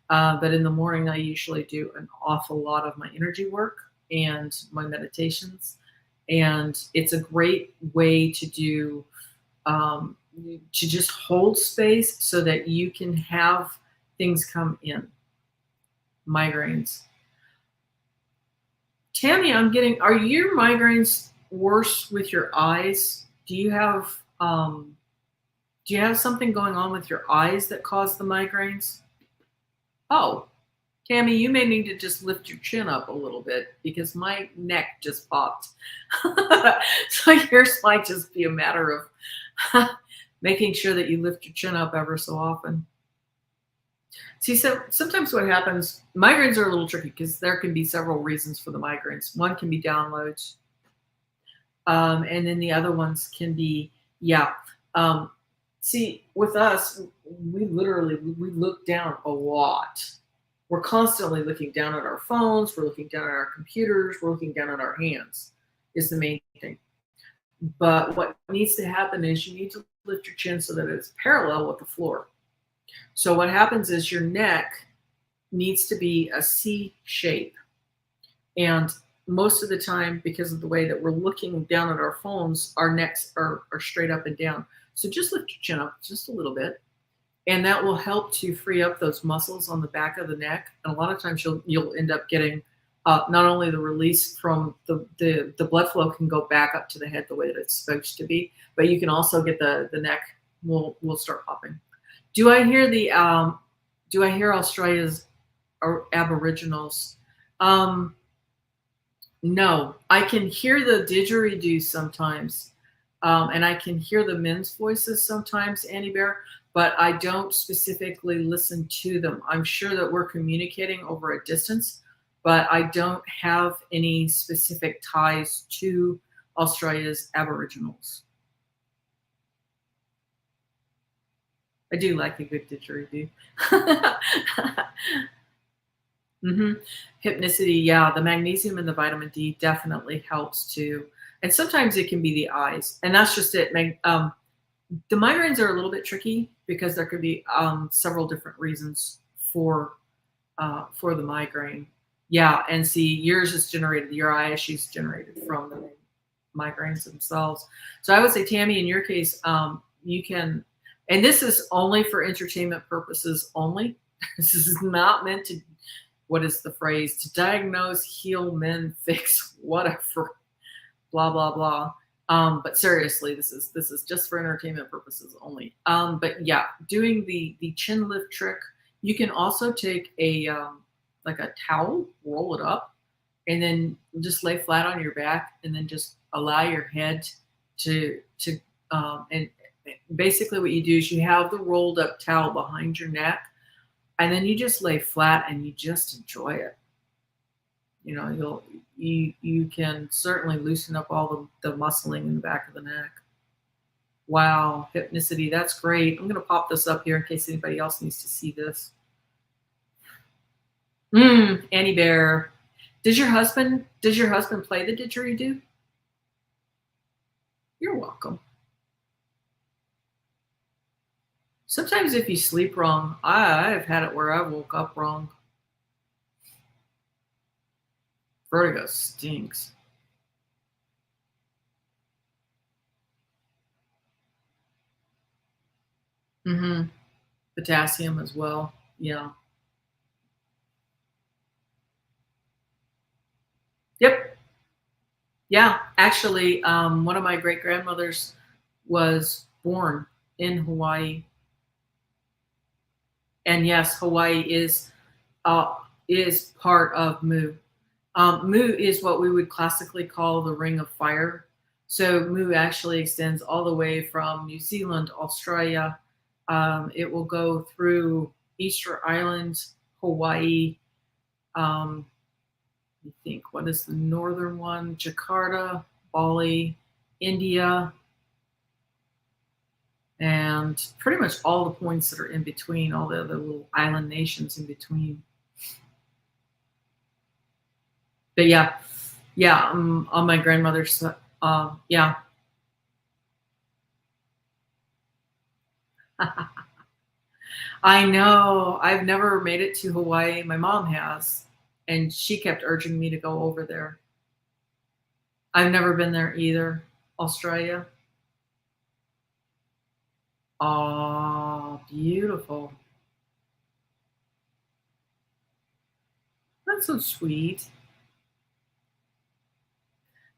But in the morning, I usually do an awful lot of my energy work and my meditations. And it's a great way to do, to just hold space so that you can have things come in. Migraines. Tammy, are your migraines worse with your eyes? Do you have something going on with your eyes that cause the migraines? Oh, Tammy, you may need to just lift your chin up a little bit because my neck just popped. So yours might just be a matter of making sure that you lift your chin up ever so often. See, so sometimes what happens, migraines are a little tricky because there can be several reasons for the migraines. One can be downloads. And then the other ones can be, see, with us, we look down a lot. We're constantly looking down at our phones. We're looking down at our computers. We're looking down at our hands is the main thing. But what needs to happen is you need to lift your chin so that it's parallel with the floor. So what happens is your neck needs to be a C shape. And most of the time, because of the way that we're looking down at our phones, our necks are straight up and down. So just lift your chin up just a little bit. And that will help to free up those muscles on the back of the neck. And a lot of times you'll end up getting not only the release from the blood flow can go back up to the head the way that it's supposed to be, but you can also get the neck will start popping. Do I hear Australia's Aboriginals? No, I can hear the didgeridoo sometimes, and I can hear the men's voices sometimes, Annie Bear, but I don't specifically listen to them. I'm sure that we're communicating over a distance, but I don't have any specific ties to Australia's Aboriginals. I do like a good didgeridoo. Hypnicity, yeah, the magnesium and the vitamin D definitely helps too. And sometimes it can be the eyes, and that's just it. The migraines are a little bit tricky because there could be several different reasons for the migraine. Yeah, and see, yours is generated, your eye issues generated from the migraines themselves. So I would say, Tammy, in your case, you can, and this is only for entertainment purposes only. This is not meant to, what is the phrase, to diagnose, heal, mend, fix, whatever, blah, blah, blah. But seriously, this is just for entertainment purposes only. But yeah, doing the chin lift trick, you can also take a like a towel, roll it up, and then just lay flat on your back, and then just allow your head to and basically what you do is you have the rolled up towel behind your neck, and then you just lay flat and you just enjoy it. You can certainly loosen up all the muscling in the back of the neck. Wow, hypnicity, that's great. I'm going to pop this up here in case anybody else needs to see this. Annie Bear, Does your husband play the didgeridoo? You're welcome. Sometimes if you sleep wrong, I've had it where I woke up wrong. Vertigo stinks. Mm-hmm. Potassium as well. Yeah. Yep. Yeah. Actually, one of my great grandmothers was born in Hawaii, and yes, Hawaii uh, is part of Mu. Mu is what we would classically call the Ring of Fire. So Mu actually extends all the way from New Zealand, Australia. It will go through Easter Island, Hawaii. Um, I think what is the northern one? Jakarta, Bali, India, and pretty much all the points that are in between, all the other little island nations in between. But yeah, yeah, on my grandmother's, yeah. I know. I've never made it to Hawaii. My mom has, and she kept urging me to go over there. I've never been there either. Australia. Oh, beautiful. That's so sweet.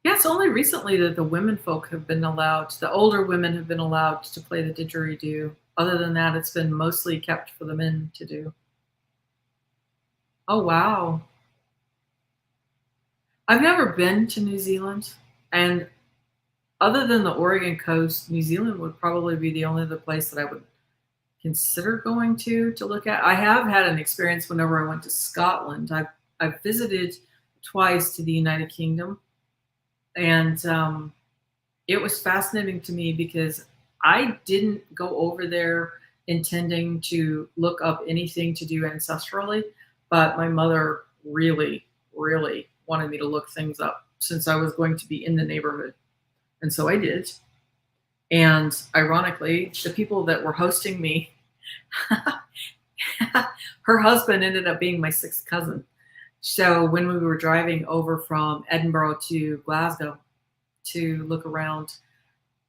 Yeah, it's only recently that the women folk have been allowed, the older women have been allowed to play the didgeridoo. Other than that, it's been mostly kept for the men to do. Oh, wow. I've never been to New Zealand. And other than the Oregon coast, New Zealand would probably be the only other place that I would consider going to look at. I have had an experience whenever I went to Scotland. I've visited twice to the United Kingdom, and it was fascinating to me because I didn't go over there intending to look up anything to do ancestrally, but my mother really, really wanted me to look things up since I was going to be in the neighborhood. And so I did. And ironically, the people that were hosting me, her husband ended up being my sixth cousin. So when we were driving over from Edinburgh to Glasgow to look around,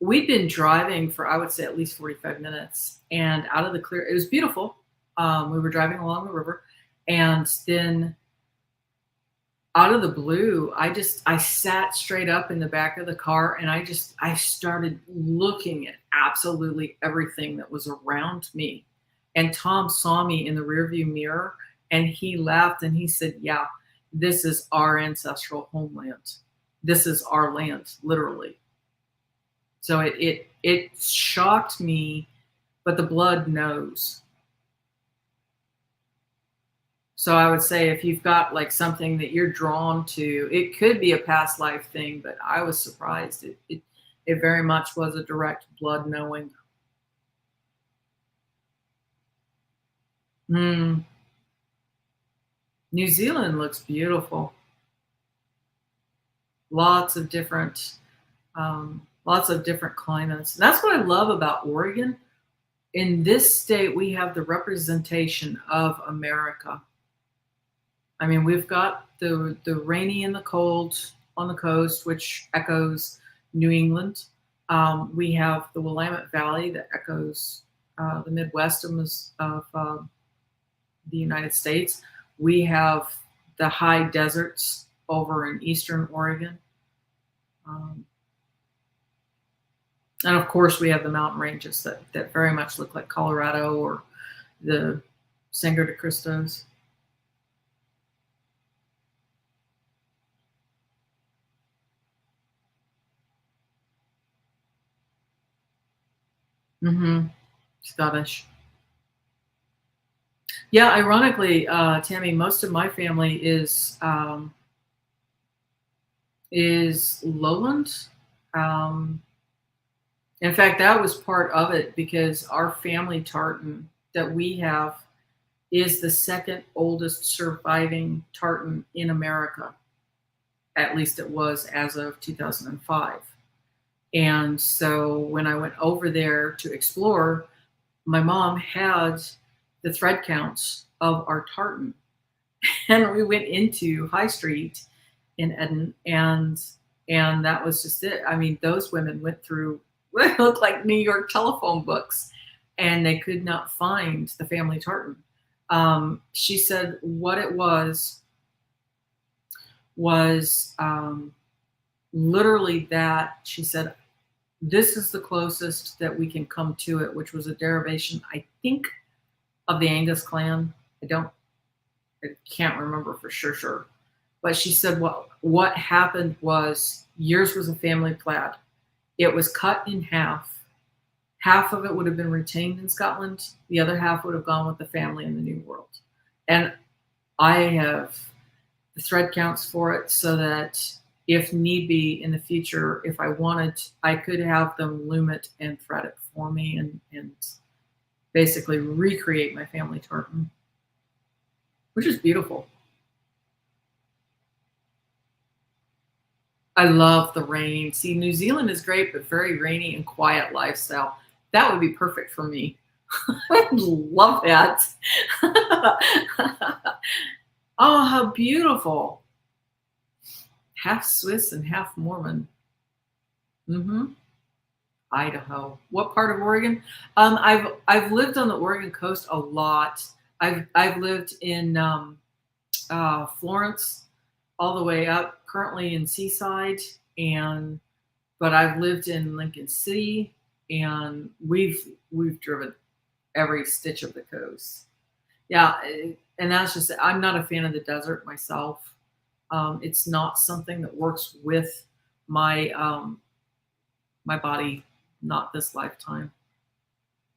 we'd been driving for, I would say, at least 45 minutes. And out of the clear, it was beautiful. We were driving along the river. And then out of the blue, I sat straight up in the back of the car and I started looking at absolutely everything that was around me. And Tom saw me in the rearview mirror and he laughed and he said, "Yeah, this is our ancestral homeland. This is our land, literally." So it shocked me, but the blood knows. So I would say if you've got like something that you're drawn to, it could be a past life thing, but I was surprised. It very much was a direct blood knowing. Mm. New Zealand looks beautiful. Lots of different, lots of different climates. And that's what I love about Oregon. In this state, we have the representation of America. I mean, we've got the rainy and the cold on the coast, which echoes New England. We have the Willamette Valley that echoes the Midwest of the United States. We have the high deserts over in eastern Oregon. Um, and of course, we have the mountain ranges that very much look like Colorado or the Sangre de Cristos. Mm-hmm. Scottish. Yeah, ironically, Tammy, most of my family is lowland. Um, in fact, that was part of it because our family tartan that we have is the second oldest surviving tartan in America. At least it was as of 2005. And so when I went over there to explore, my mom had the thread counts of our tartan. And we went into High Street in Eden, and that was just it. I mean, those women went through what looked like New York telephone books, and they could not find the family tartan. She said what it was literally that. She said, this is the closest that we can come to it, which was a derivation, I think, of the Angus clan. I can't remember for sure. But she said what happened was yours was a family plaid. It was cut in half. Half of it would have been retained in Scotland. The other half would have gone with the family in the New World. And I have the thread counts for it so that if need be in the future, if I wanted, I could have them loom it and thread it for me and basically recreate my family tartan, which is beautiful. I love the rain. See, New Zealand is great, but very rainy and quiet lifestyle. That would be perfect for me. I love that. Oh, how beautiful. Half Swiss and half Mormon. Idaho. What part of Oregon? I've lived on the Oregon coast a lot. I've lived in Florence all the way up, currently in Seaside, but I've lived in Lincoln City, and we've driven every stitch of the coast. Yeah, and that's just it. I'm not a fan of the desert myself. It's not something that works with my my body, not this lifetime.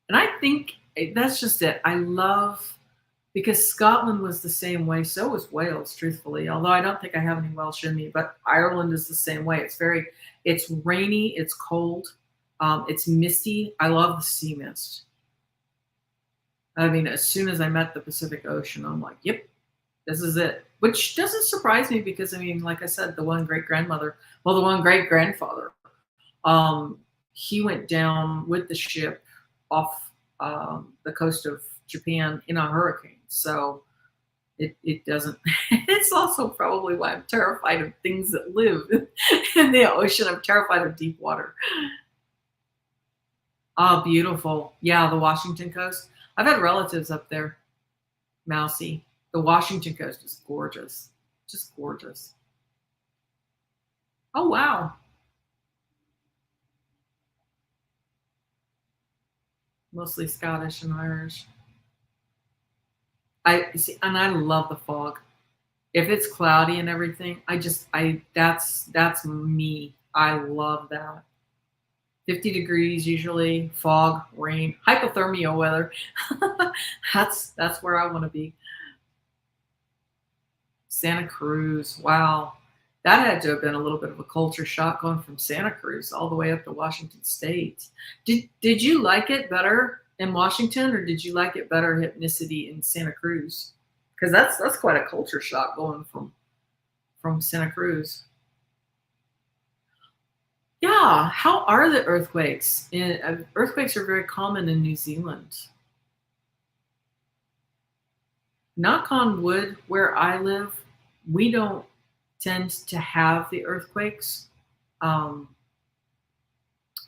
And I think that's just it. I love, because Scotland was the same way. So was Wales, truthfully. Although I don't think I have any Welsh in me, but Ireland is the same way. It's rainy, it's cold, it's misty. I love the sea mist. I mean, as soon as I met the Pacific Ocean, I'm like, yep, this is it. Which doesn't surprise me because, I mean, like I said, the one great-grandfather, he went down with the ship off the coast of Japan in a hurricane. So it doesn't, it's also probably why I'm terrified of things that live in the ocean. I'm terrified of deep water. Oh, beautiful. Yeah, the Washington coast. I've had relatives up there. Mousy. The Washington coast is gorgeous. Just gorgeous. Oh, wow. Mostly Scottish and Irish. I see, and I love the fog. If it's cloudy and everything, that's me. I love that. 50 degrees usually, fog, rain, hypothermia weather. That's where I want to be. Santa Cruz. Wow. That had to have been a little bit of a culture shock going from Santa Cruz all the way up to Washington State. Did you like it better in Washington, or did you like it better hypnicity in Santa Cruz? Because that's quite a culture shock going from Santa Cruz. Yeah. How are the earthquakes? Earthquakes are very common in New Zealand. Knock on wood, where I live, we don't tend to have the earthquakes. Um,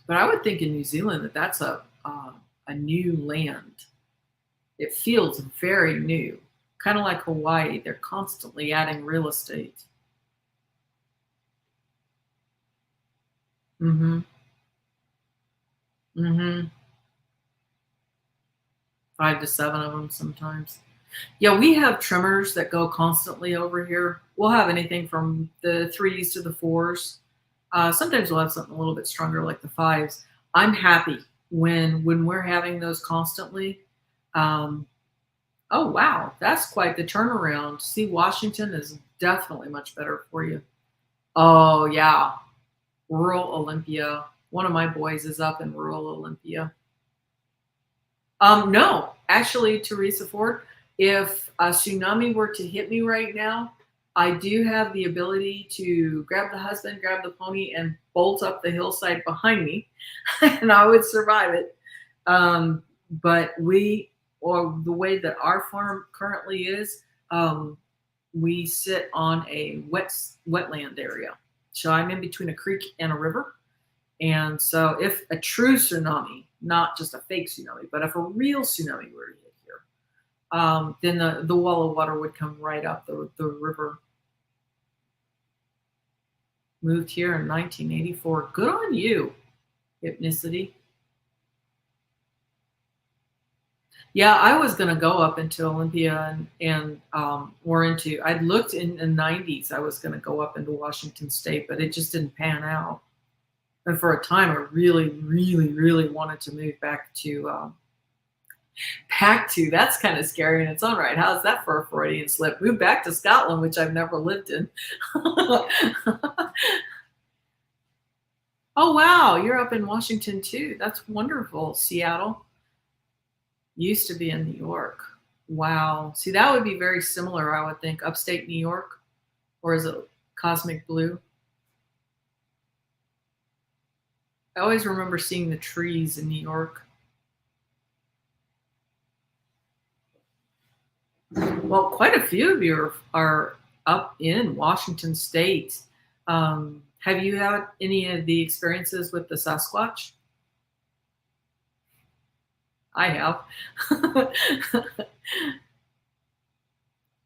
but I would think in New Zealand that's a new land. It feels very new, kind of like Hawaii. They're constantly adding real estate. Mm-hmm. Mm-hmm. 5 to 7 of them sometimes. Yeah, we have tremors that go constantly over here. We'll have anything from the threes to the fours. Sometimes we'll have something a little bit stronger like the fives. I'm happy when we're having those constantly. Um, oh wow, that's quite the turnaround. See, Washington is definitely much better for you. Oh yeah, rural Olympia. One of my boys is up in rural Olympia. No, actually, Teresa Ford, if a tsunami were to hit me right now, I do have the ability to grab the husband, grab the pony, and bolt up the hillside behind me, and I would survive it. But or the way that our farm currently is, we sit on a wetland area. So I'm in between a creek and a river. And so if a true tsunami, not just a fake tsunami, but if a real tsunami were to hit here, then the wall of water would come right up the river. Moved here in 1984. Good on you, Hypnicity. Yeah, I was going to go up into Olympia and I'd looked in the 90s. I was going to go up into Washington State, but it just didn't pan out. And for a time, I really, really, really wanted to move back to, that's kind of scary in its own right. How's that for a Freudian slip? Move back to Scotland, which I've never lived in. Oh, wow. You're up in Washington too. That's wonderful. Seattle. Used to be in New York. Wow. See, that would be very similar, I would think. Upstate New York. Or is it cosmic blue? I always remember seeing the trees in New York. Well, quite a few of you are up in Washington State. Have you had any of the experiences with the Sasquatch? I have.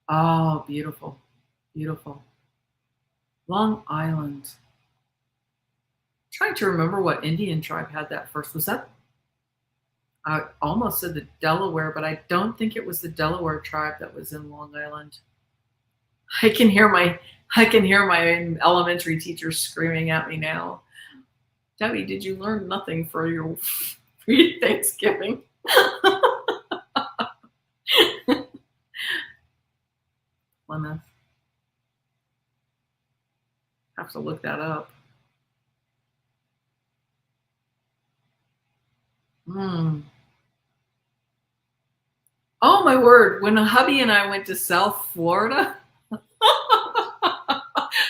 Oh, beautiful. Beautiful. Long Island. Trying to remember what Indian tribe had that first. Was that? I almost said the Delaware, but I don't think it was the Delaware tribe that was in Long Island. I can hear my elementary teacher screaming at me now. Debbie, did you learn nothing for your Thanksgiving? Plymouth. Have to look that up. Oh my word! When hubby and I went to South Florida, I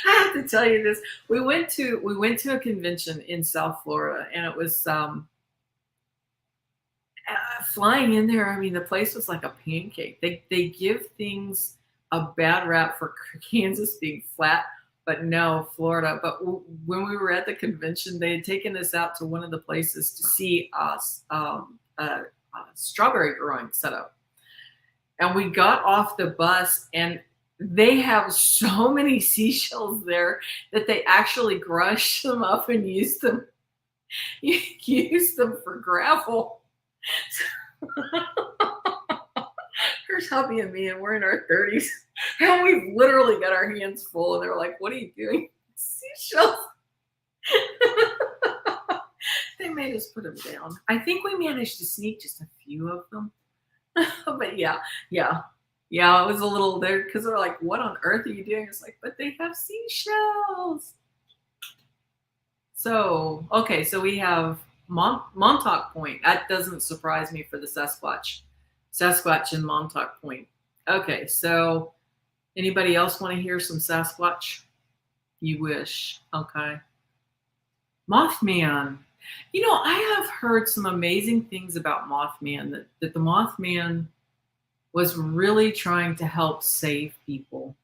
have to tell you this. We went to a convention in South Florida, and it was flying in there. I mean, the place was like a pancake. They give things a bad rap for Kansas being flat, but no, Florida. But when we were at the convention, they had taken us out to one of the places to see us strawberry growing setup. And we got off the bus, and they have so many seashells there that they actually crushed them up and used them for gravel. Here's hubby and me, and we're in our 30s, and we've literally got our hands full, and they're like, "What are you doing?" Seashells. They made us put them down. I think we managed to sneak just a few of them. But yeah, it was a little there because they're like, "What on earth are you doing?" It's like, but they have seashells. So okay, so we have Montauk Point. That doesn't surprise me for the Sasquatch in Montauk Point. Okay, so anybody else want to hear some Sasquatch? You wish. Okay. Mothman. You know, I have heard some amazing things about Mothman, that the Mothman was really trying to help save people.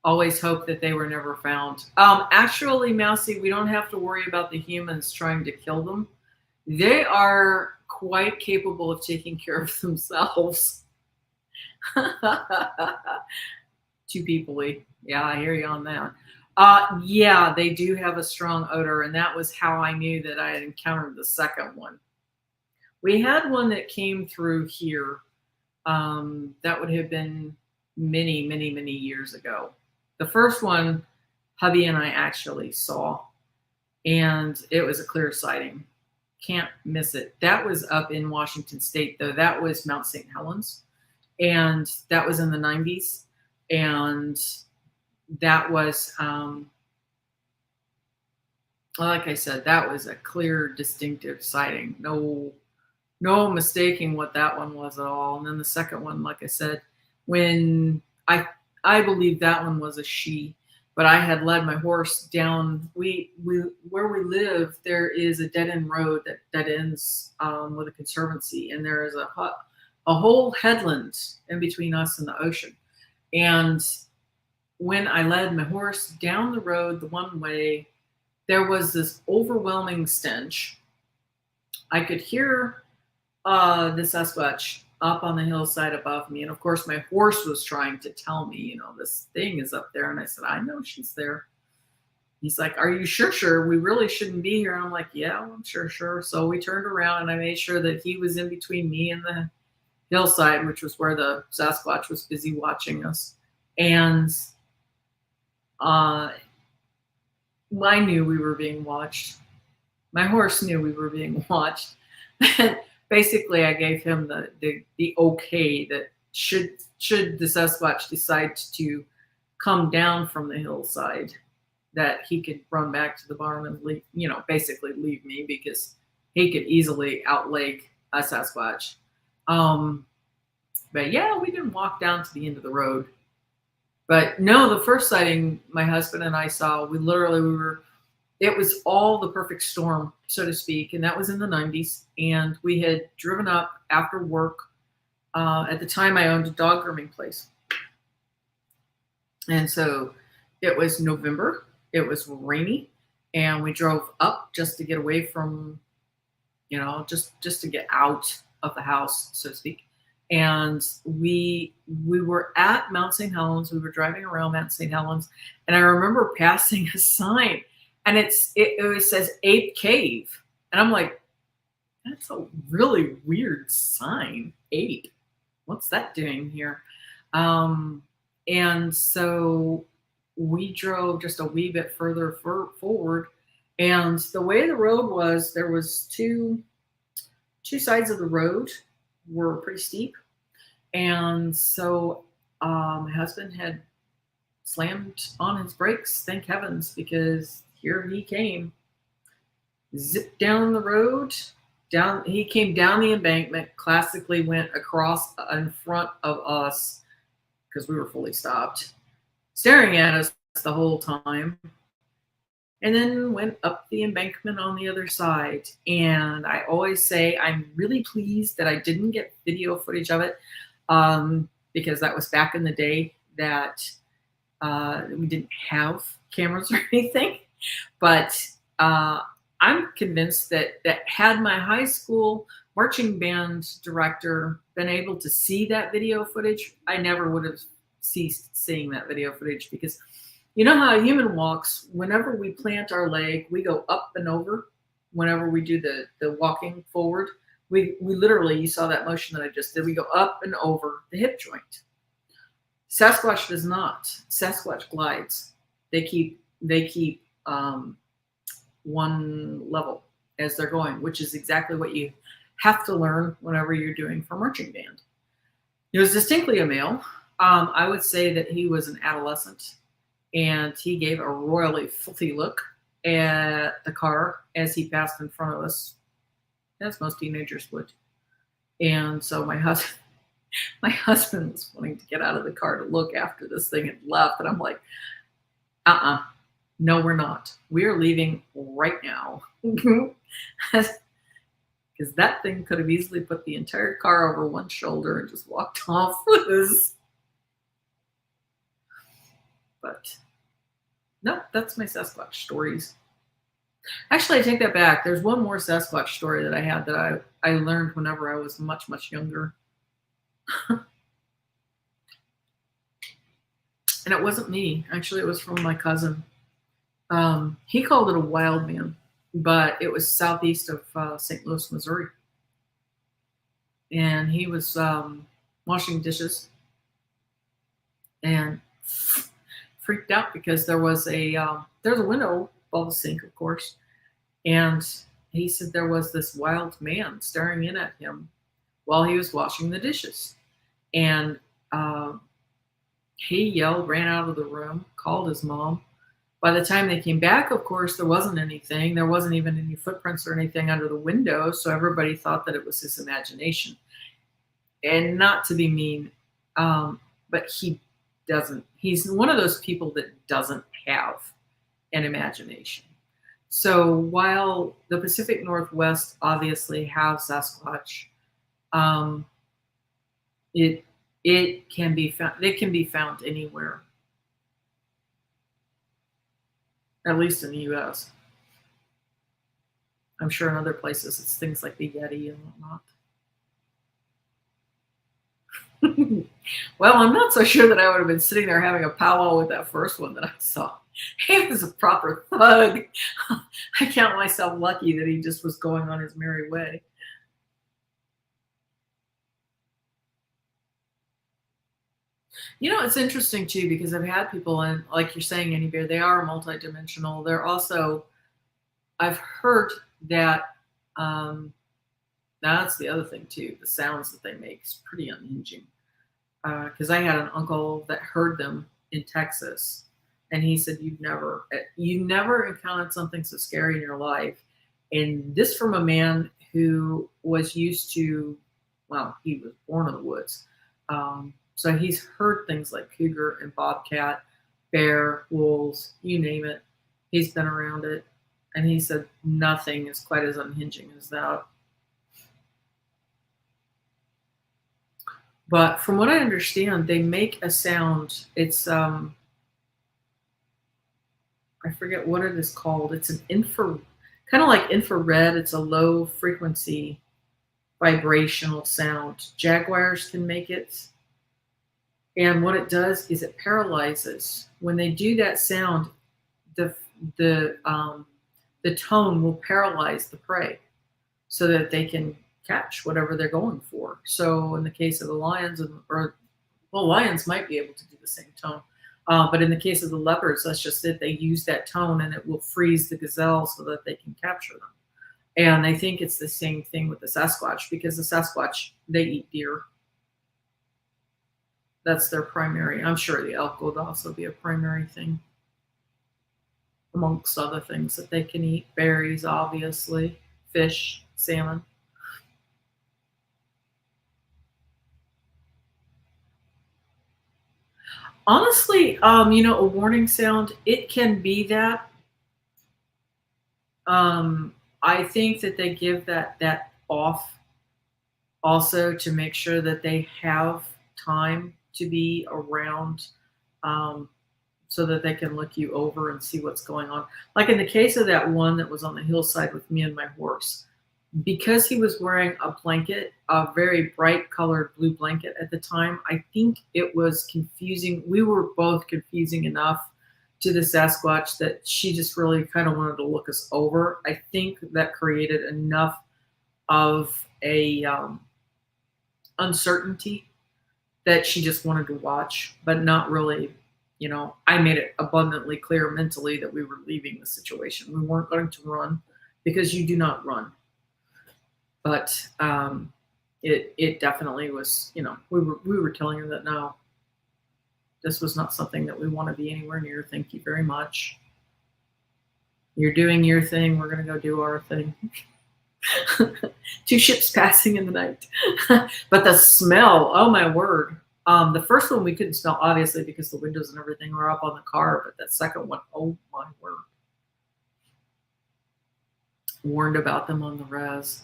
Always hope that they were never found. Actually, Mousy, we don't have to worry about the humans trying to kill them. They are quite capable of taking care of themselves. Too people-y. Yeah, I hear you on that. Yeah, they do have a strong odor, and that was how I knew that I had encountered the second one. We had one that came through here. That would have been many, many, many years ago. The first one, hubby and I actually saw, and it was a clear sighting. Can't miss it. That was up in Washington State, though. That was Mount St. Helens, and that was in the 90s. And that was, like I said, that was a clear, distinctive sighting. No no mistaking what that one was at all. And then the second one, like I said, when I believe that one was a she, but I had led my horse down. We where we live, there is a dead end road that ends with a conservancy, and there is a whole headland in between us and the ocean. And when I led my horse down the road the one way, there was this overwhelming stench. I could hear the Sasquatch up on the hillside above me. And of course, my horse was trying to tell me, this thing is up there. And I said, I know she's there. He's like, are you sure? We really shouldn't be here. And I'm like, yeah, I'm sure. So we turned around and I made sure that he was in between me and the hillside, which was where the Sasquatch was busy watching us. And I knew we were being watched. My horse knew we were being watched. And basically, I gave him the okay that should the Sasquatch decide to come down from the hillside, that he could run back to the barn and leave, basically leave me, because he could easily outleg a Sasquatch. But yeah, we didn't walk down to the end of the road. But no, the first sighting my husband and I saw, it was all the perfect storm, so to speak. And that was in the 90s. And we had driven up after work. At the time, I owned a dog grooming place. And so it was November. It was rainy. And we drove up just to get away from, just to get out of the house, so to speak. And we were at Mount St. Helens. We were driving around Mount St. Helens. And I remember passing a sign. And it says Ape Cave. And I'm like, that's a really weird sign. Ape. What's that doing here? And so we drove just a wee bit further forward. And the way the road was, there was two sides of the road were pretty steep. And so my husband had slammed on his brakes, thank heavens, because here he came, zipped down the road. He came down the embankment, classically went across in front of us because we were fully stopped, staring at us the whole time, and then went up the embankment on the other side. And I always say I'm really pleased that I didn't get video footage of it, because that was back in the day that we didn't have cameras or anything. But I'm convinced that had my high school marching band director been able to see that video footage, I never would have ceased seeing that video footage. Because you know how a human walks, whenever we plant our leg, we go up and over. Whenever we do the walking forward, we literally, you saw that motion that I just did, we go up and over the hip joint. Sasquatch does not. Sasquatch glides. They keep one level as they're going, which is exactly what you have to learn whenever you're doing for marching band. He was distinctly a male. I would say that he was an adolescent, and he gave a royally filthy look at the car as he passed in front of us, as most teenagers would. And so my husband was wanting to get out of the car to look after this thing had left, and I'm like, no, we're not. We're leaving right now. Because that thing could have easily put the entire car over one shoulder and just walked off with us. But no, that's my Sasquatch stories. Actually, I take that back. There's one more Sasquatch story that I had that I learned whenever I was much, much younger. And it wasn't me. Actually, it was from my cousin. He called it a wild man, but it was southeast of St. Louis, Missouri. And he was washing dishes and freaked out because there was a window above the sink, of course. And he said there was this wild man staring in at him while he was washing the dishes. And he yelled, ran out of the room, called his mom. By the time they came back, of course, there wasn't anything. There wasn't even any footprints or anything under the window, so everybody thought that it was his imagination. And not to be mean, but he doesn't. He's one of those people that doesn't have an imagination. So while the Pacific Northwest obviously has Sasquatch, um, it it can be found. It can be found anywhere, at least in the U.S. I'm sure in other places it's things like the Yeti and whatnot. Well, I'm not so sure that I would have been sitting there having a powwow with that first one that I saw. He was a proper thug. I count myself lucky that he just was going on his merry way. You know, it's interesting too because I've had people, and like you're saying, Annie Bear, they are multidimensional. They're also, I've heard that, um, that's the other thing too. The sounds that they make is pretty unhinging. Because I had an uncle that heard them in Texas, and he said you never encountered something so scary in your life, and this from a man who was used to, well, he was born in the woods, so he's heard things like cougar and bobcat, bear, wolves, you name it. He's been around it, and he said nothing is quite as unhinging as that. But from what I understand, they make a sound. It's I forget what it is called. It's an kind of like infrared. It's a low frequency vibrational sound. Jaguars can make it, and what it does is it paralyzes. When they do that sound, the the um, the tone will paralyze the prey so that they can catch whatever they're going for. So in the case of the lions, or well, lions might be able to do the same tone. But in the case of the leopards, that's just it. They use that tone and it will freeze the gazelle so that they can capture them. And I think it's the same thing with the Sasquatch because the Sasquatch, they eat deer. That's their primary. I'm sure the elk would also be a primary thing amongst other things that they can eat. Berries, obviously, fish, salmon. Honestly, a warning sound, it can be that. I think that they give that off also to make sure that they have time to be around, um, so that they can look you over and see what's going on. Like in the case of that one that was on the hillside with me and my horse, because he was wearing a blanket, a very bright colored blue blanket at the time, I think it was confusing. We were both confusing enough to the Sasquatch that she just really kind of wanted to look us over. I think that created enough of a uncertainty that she just wanted to watch, but not really. I made it abundantly clear mentally that we were leaving the situation. We weren't going to run because you do not run. But it definitely was. We were telling her that no, this was not something that we want to be anywhere near. Thank you very much. You're doing your thing. We're gonna go do our thing. Two ships passing in the night. But the smell, oh my word. The first one we couldn't smell, obviously, because the windows and everything were up on the car. But that second one, oh my word. Warned about them on the res.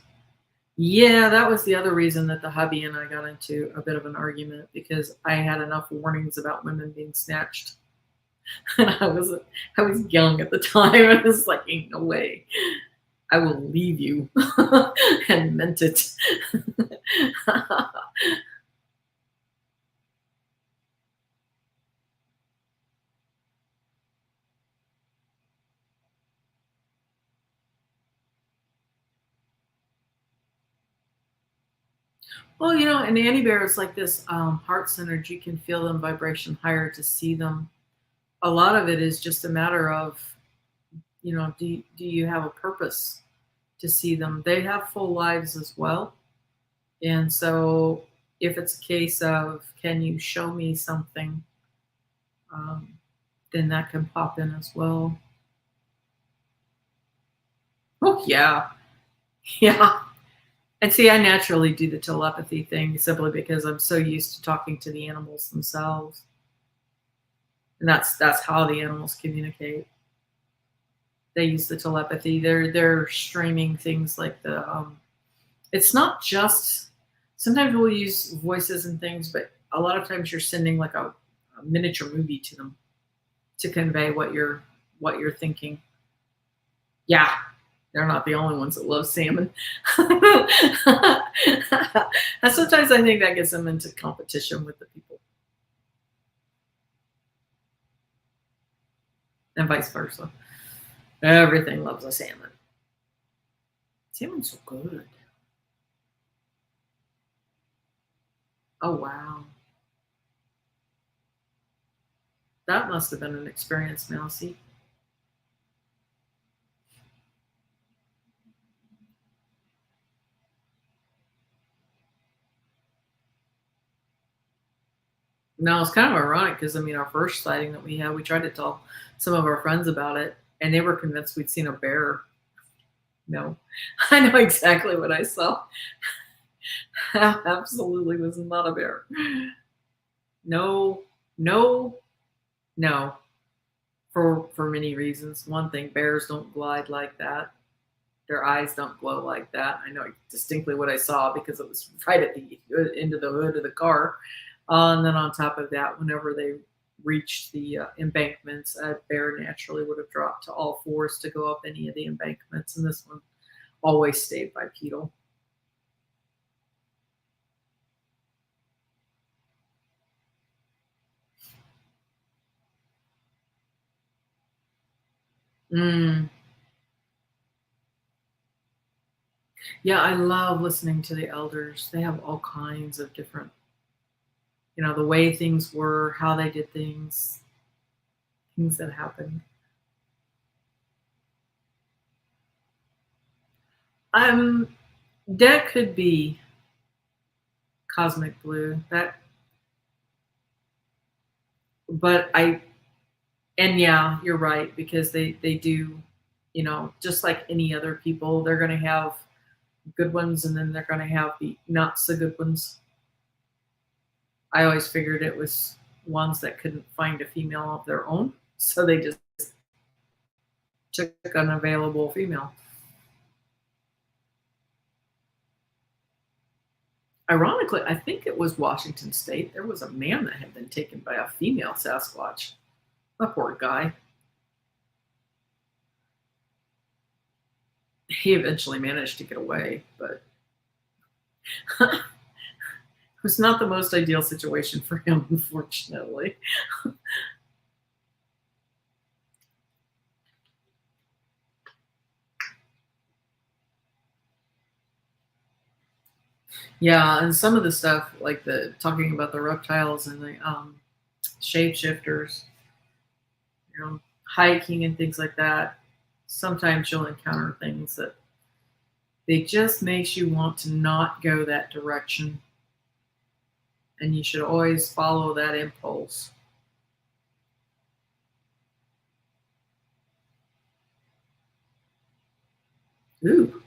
Yeah, that was the other reason that the hubby and I got into a bit of an argument because I had enough warnings about women being snatched. And I was young at the time. I was like, ain't no way. I will leave you. And meant it. Well, and Annie Bear is like this heart centered. You can feel them vibration higher to see them. A lot of it is just a matter of, do you have a purpose to see them? They have full lives as well. And so if it's a case of, can you show me something? Um, then that can pop in as well. Oh yeah, yeah. And see, I naturally do the telepathy thing simply because I'm so used to talking to the animals themselves, and that's how the animals communicate. They use the telepathy. They're streaming things like the. It's not just. Sometimes we'll use voices and things, but a lot of times you're sending like a miniature movie to them to convey what you're thinking. Yeah, they're not the only ones that love salmon. And sometimes I think that gets them into competition with the people, and vice versa. Everything loves a salmon. Salmon's so good. Oh wow, that must have been an experience, Mousy. No, it's kind of ironic because I mean, our first sighting that we had, we tried to tell some of our friends about it, and they were convinced we'd seen a bear. No, I know exactly what I saw. Absolutely was not a bear. No, no, no. For many reasons. One thing, bears don't glide like that. Their eyes don't glow like that. I know distinctly what I saw because it was right at the end of the hood of the car. And then on top of that, whenever they reached the embankments, a bear naturally would have dropped to all fours to go up any of the embankments, and this one always stayed bipedal. Mm. Yeah, I love listening to the elders. They have all kinds of different, the way things were, how they did things, things that happened. Um, that could be cosmic blue. That, but and yeah, you're right because they do, just like any other people, they're going to have good ones, and then they're going to have the not so good ones. I always figured it was ones that couldn't find a female of their own, so they just took an available female. Ironically, I think it was Washington State. There was a man that had been taken by a female Sasquatch. A poor guy. He eventually managed to get away, but it was not the most ideal situation for him, unfortunately. Yeah, and some of the stuff, like the talking about the reptiles and the shapeshifters, hiking and things like that. Sometimes you'll encounter things that they just makes you want to not go that direction, and you should always follow that impulse. Ooh,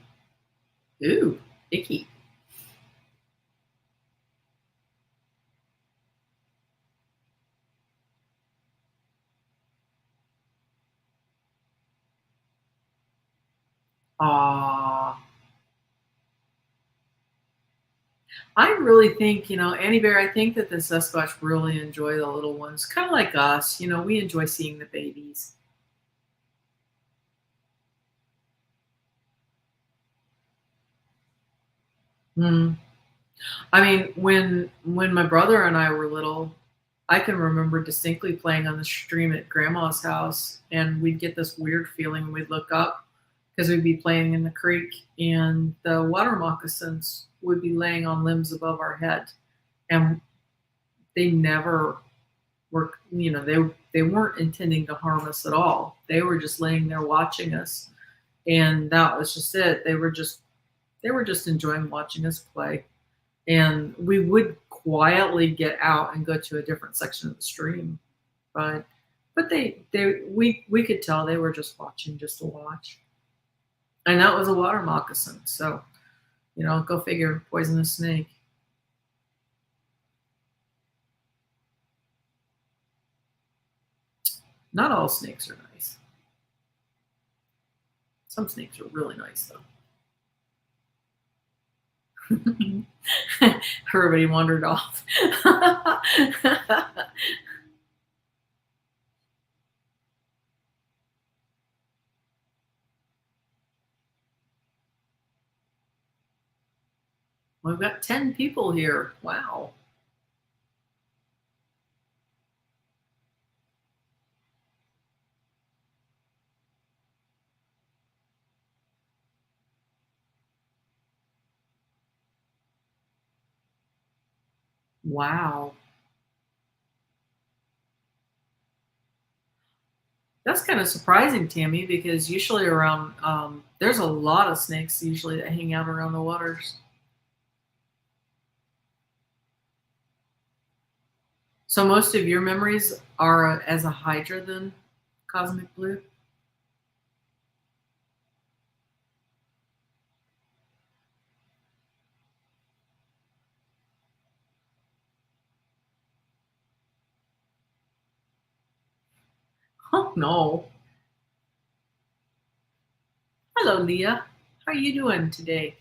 ooh, icky. Ah, I really think, Annie Bear, I think that the Sasquatch really enjoy the little ones, kind of like us. We enjoy seeing the babies. Hmm. I mean, when my brother and I were little, I can remember distinctly playing on the stream at grandma's house, and we'd get this weird feeling when we'd look up because we'd be playing in the creek, and the water moccasins would be laying on limbs above our head, and they never were, they weren't intending to harm us at all. They were just laying there watching us, and that was just it. They were just enjoying watching us play, and we would quietly get out and go to a different section of the stream. But But we could tell they were just watching just to watch. And that was a water moccasin. So, go figure, poisonous snake. Not all snakes are nice. Some snakes are really nice though. Everybody wandered off. We've got 10 people here. Wow. Wow. That's kind of surprising, Tammy, because usually around, there's a lot of snakes usually that hang out around the waters. So most of your memories are as a Hydra then, Cosmic Blue? Oh no. Hello, Leah. How are you doing today?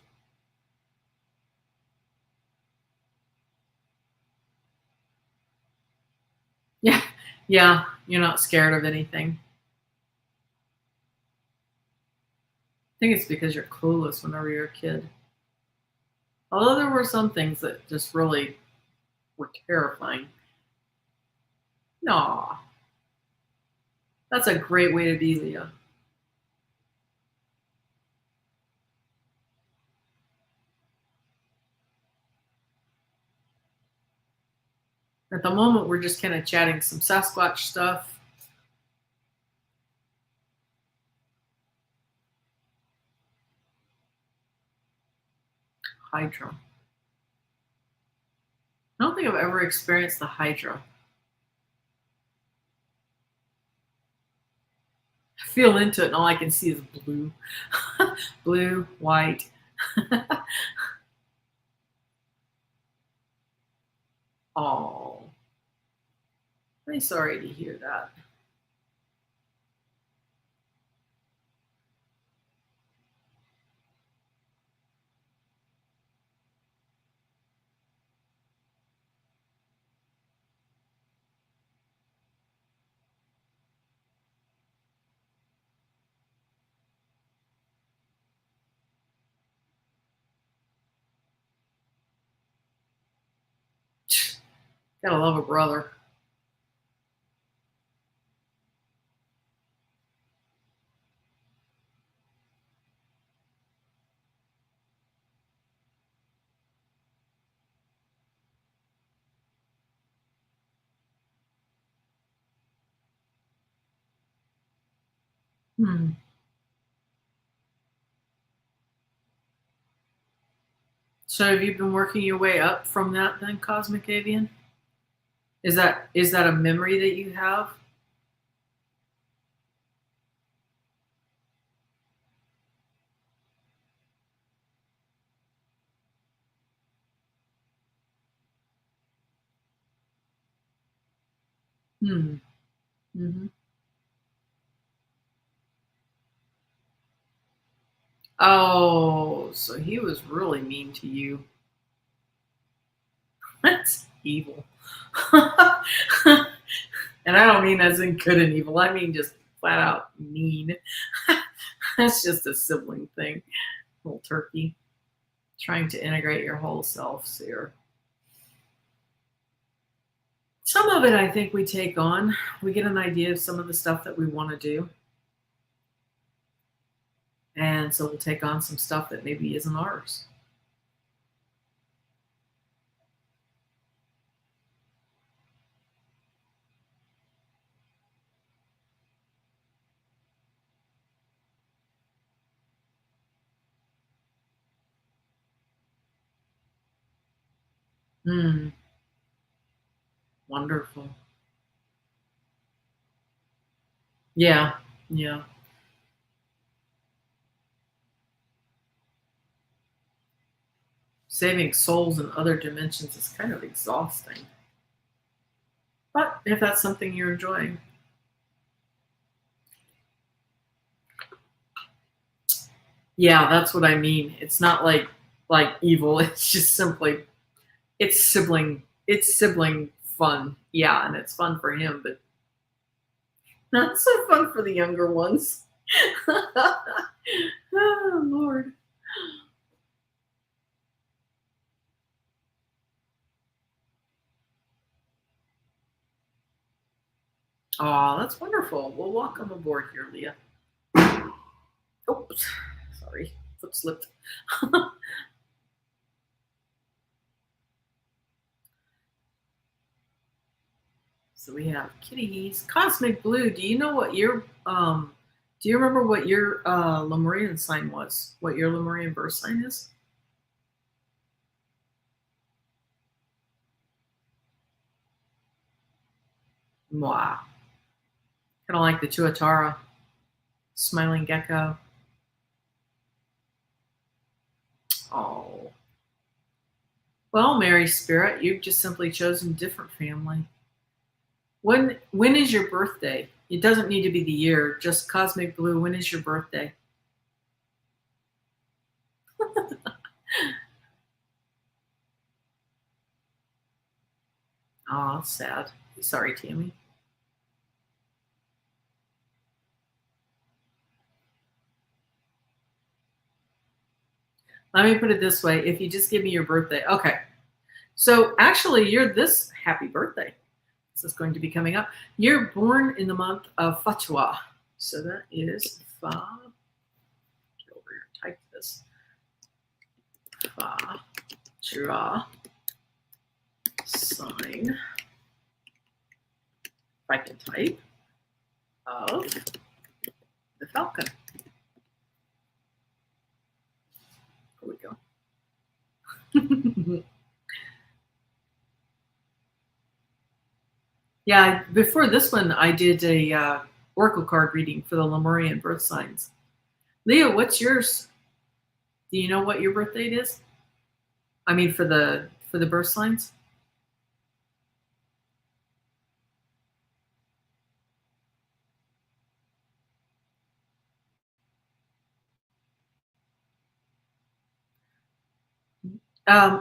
Yeah, yeah, you're not scared of anything. I think it's because you're clueless whenever you're a kid. Although there were some things that just really were terrifying. No, that's a great way to be, Leah. At the moment, we're just kind of chatting some Sasquatch stuff. Hydra. I don't think I've ever experienced the Hydra. I feel into it, and all I can see is blue, blue, white. Oh, very sorry to hear that. Gotta love a brother. Hmm. So have you been working your way up from that then, Cosmic Avian? Is that a memory that you have? Hmm. Hmm. Oh, so he was really mean to you. That's evil. And I don't mean as in good and evil. I mean just flat out mean. That's just a sibling thing. Little turkey. Trying to integrate your whole self here. Some of it I think we take on. We get an idea of some of the stuff that we want to do. And so we'll take on some stuff that maybe isn't ours. Hmm. Wonderful. Yeah. Yeah. Saving souls in other dimensions is kind of exhausting. But if that's something you're enjoying, yeah, that's what I mean. It's not like evil. It's just simply it's sibling fun. Yeah, and it's fun for him, but not so fun for the younger ones. Oh Lord. Oh, that's wonderful. Well, welcome aboard here, Leah. Oops, sorry, foot slipped. So we have kitties, cosmic blue. Do you know what your Do you remember what your Lemurian sign was? What your Lemurian birth sign is? Wow, kind of like the Tuatara, smiling gecko. Oh, well, Mary Spirit, you've just simply chosen different family. When is your birthday? It doesn't need to be the year, just cosmic blue. When is your birthday? Oh, sad. Sorry, Tammy. Let me put it this way. If you just give me your birthday. Okay. So actually, you're this happy birthday. This is going to be coming up. You're born in the month of Fatwa. So that is Fa. Get over here. Type this. Fatwa sign. If I can type. Of the falcon. Here we go. Yeah, before this one, I did a oracle card reading for the Lemurian Birthsigns. Leo, what's yours? Do you know what your birth date is? I mean, for the birth signs.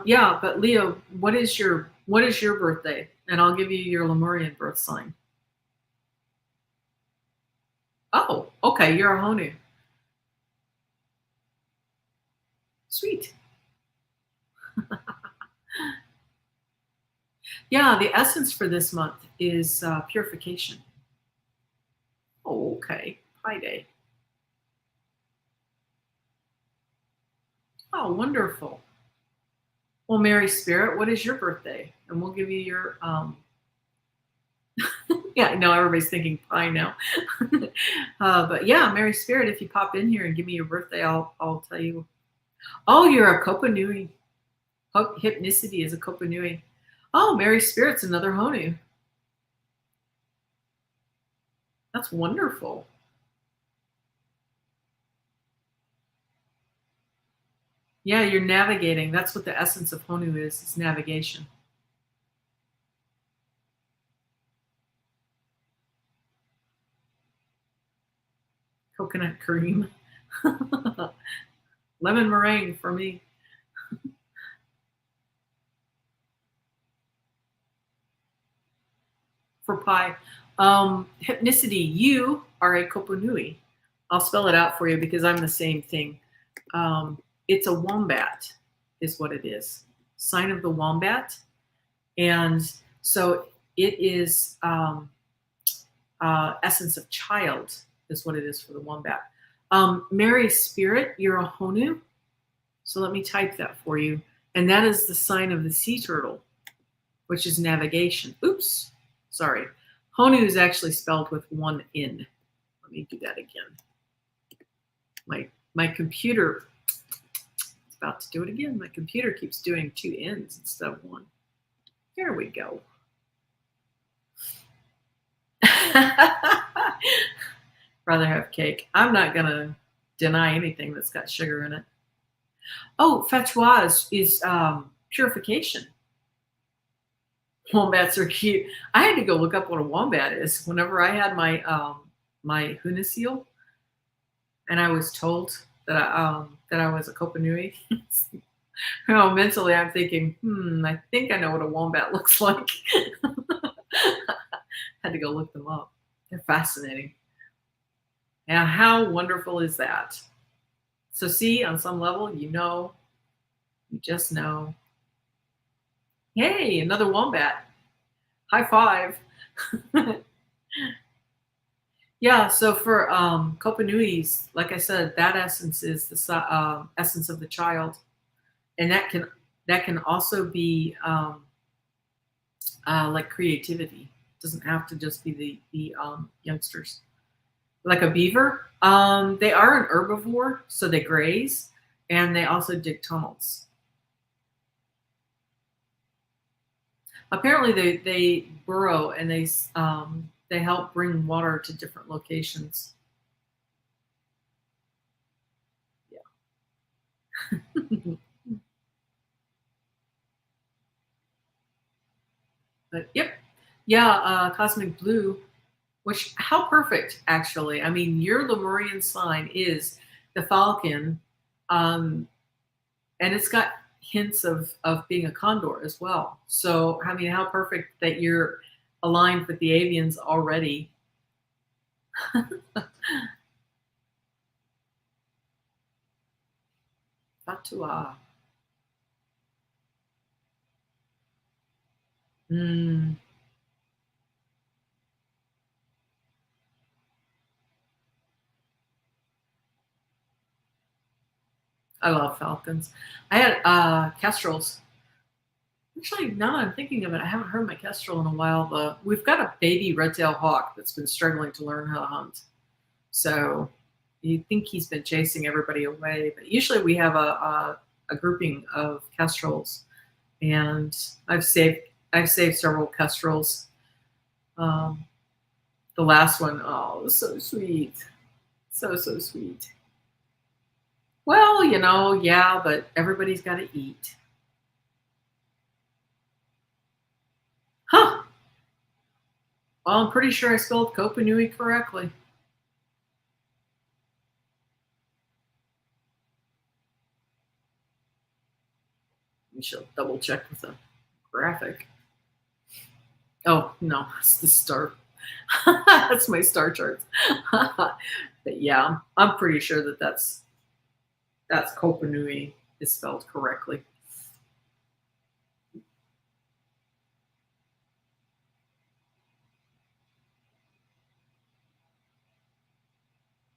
Yeah, but Leo, what is your birthday? And I'll give you your Lemurian birth sign. Oh, okay, you're a Honu. Sweet. Yeah, the essence for this month is purification. Oh, okay. Pi Day. Oh, wonderful. Well, Mary Spirit, what is your birthday? And we'll give you your yeah, I know everybody's thinking pie now. But yeah, Mary Spirit, if you pop in here and give me your birthday, I'll tell you. Oh, you're a Kopa Nui. Hypnicity is a Kopa Nui. Oh, Mary Spirit's another Honu. That's wonderful. Yeah, you're navigating. That's what the essence of Honu is navigation. Coconut cream. Lemon meringue for me. For pie. Hypnicity, you are a Kopanui. I'll spell it out for you because I'm the same thing. It's a wombat, is what it is. Sign of the wombat. And so it is essence of child, is what it is for the wombat. Mary Spirit, you're a Honu. So let me type that for you. And that is the sign of the sea turtle, which is navigation. Oops, sorry. Honu is actually spelled with one N. Let me do that again. My computer, it's about to do it again. My computer keeps doing two N's instead of one. There we go. Rather have cake. I'm not gonna deny anything that's got sugar in it. Oh, fatwa is purification. Wombats are cute. I had to go look up what a wombat is. Whenever I had my Hunasil, and I was told that I was a Kopanui. Mentally I'm thinking, I think I know what a wombat looks like. Had to go look them up. They're fascinating. And how wonderful is that? So see, on some level, you just know. Hey, another wombat. High five. Yeah, so for Kopanuis, like I said, that essence is the essence of the child, and that can also be like creativity. It doesn't have to just be the youngsters. Like a beaver, they are an herbivore, so they graze, and they also dig tunnels. Apparently, they burrow and they help bring water to different locations. Yeah. But yep, yeah, cosmic blue. Which how perfect actually. I mean, your Lemurian sign is the falcon, um, and it's got hints of being a condor as well. So I mean, how perfect that you're aligned with the avians already. Fatua. Mm, I love falcons. I had kestrels. Actually, now that I'm thinking of it, I haven't heard my kestrel in a while. But we've got a baby red-tailed hawk that's been struggling to learn how to hunt. So you think he's been chasing everybody away, but usually we have a grouping of kestrels, and I've saved several kestrels. Um, the last one, oh, it was so sweet, so sweet. Well, yeah, but everybody's got to eat, huh? Well, I'm pretty sure I spelled Kopanui correctly. We should double check with the graphic. Oh no, it's the star. That's my star chart. But yeah, I'm pretty sure that's Kopanui is spelled correctly.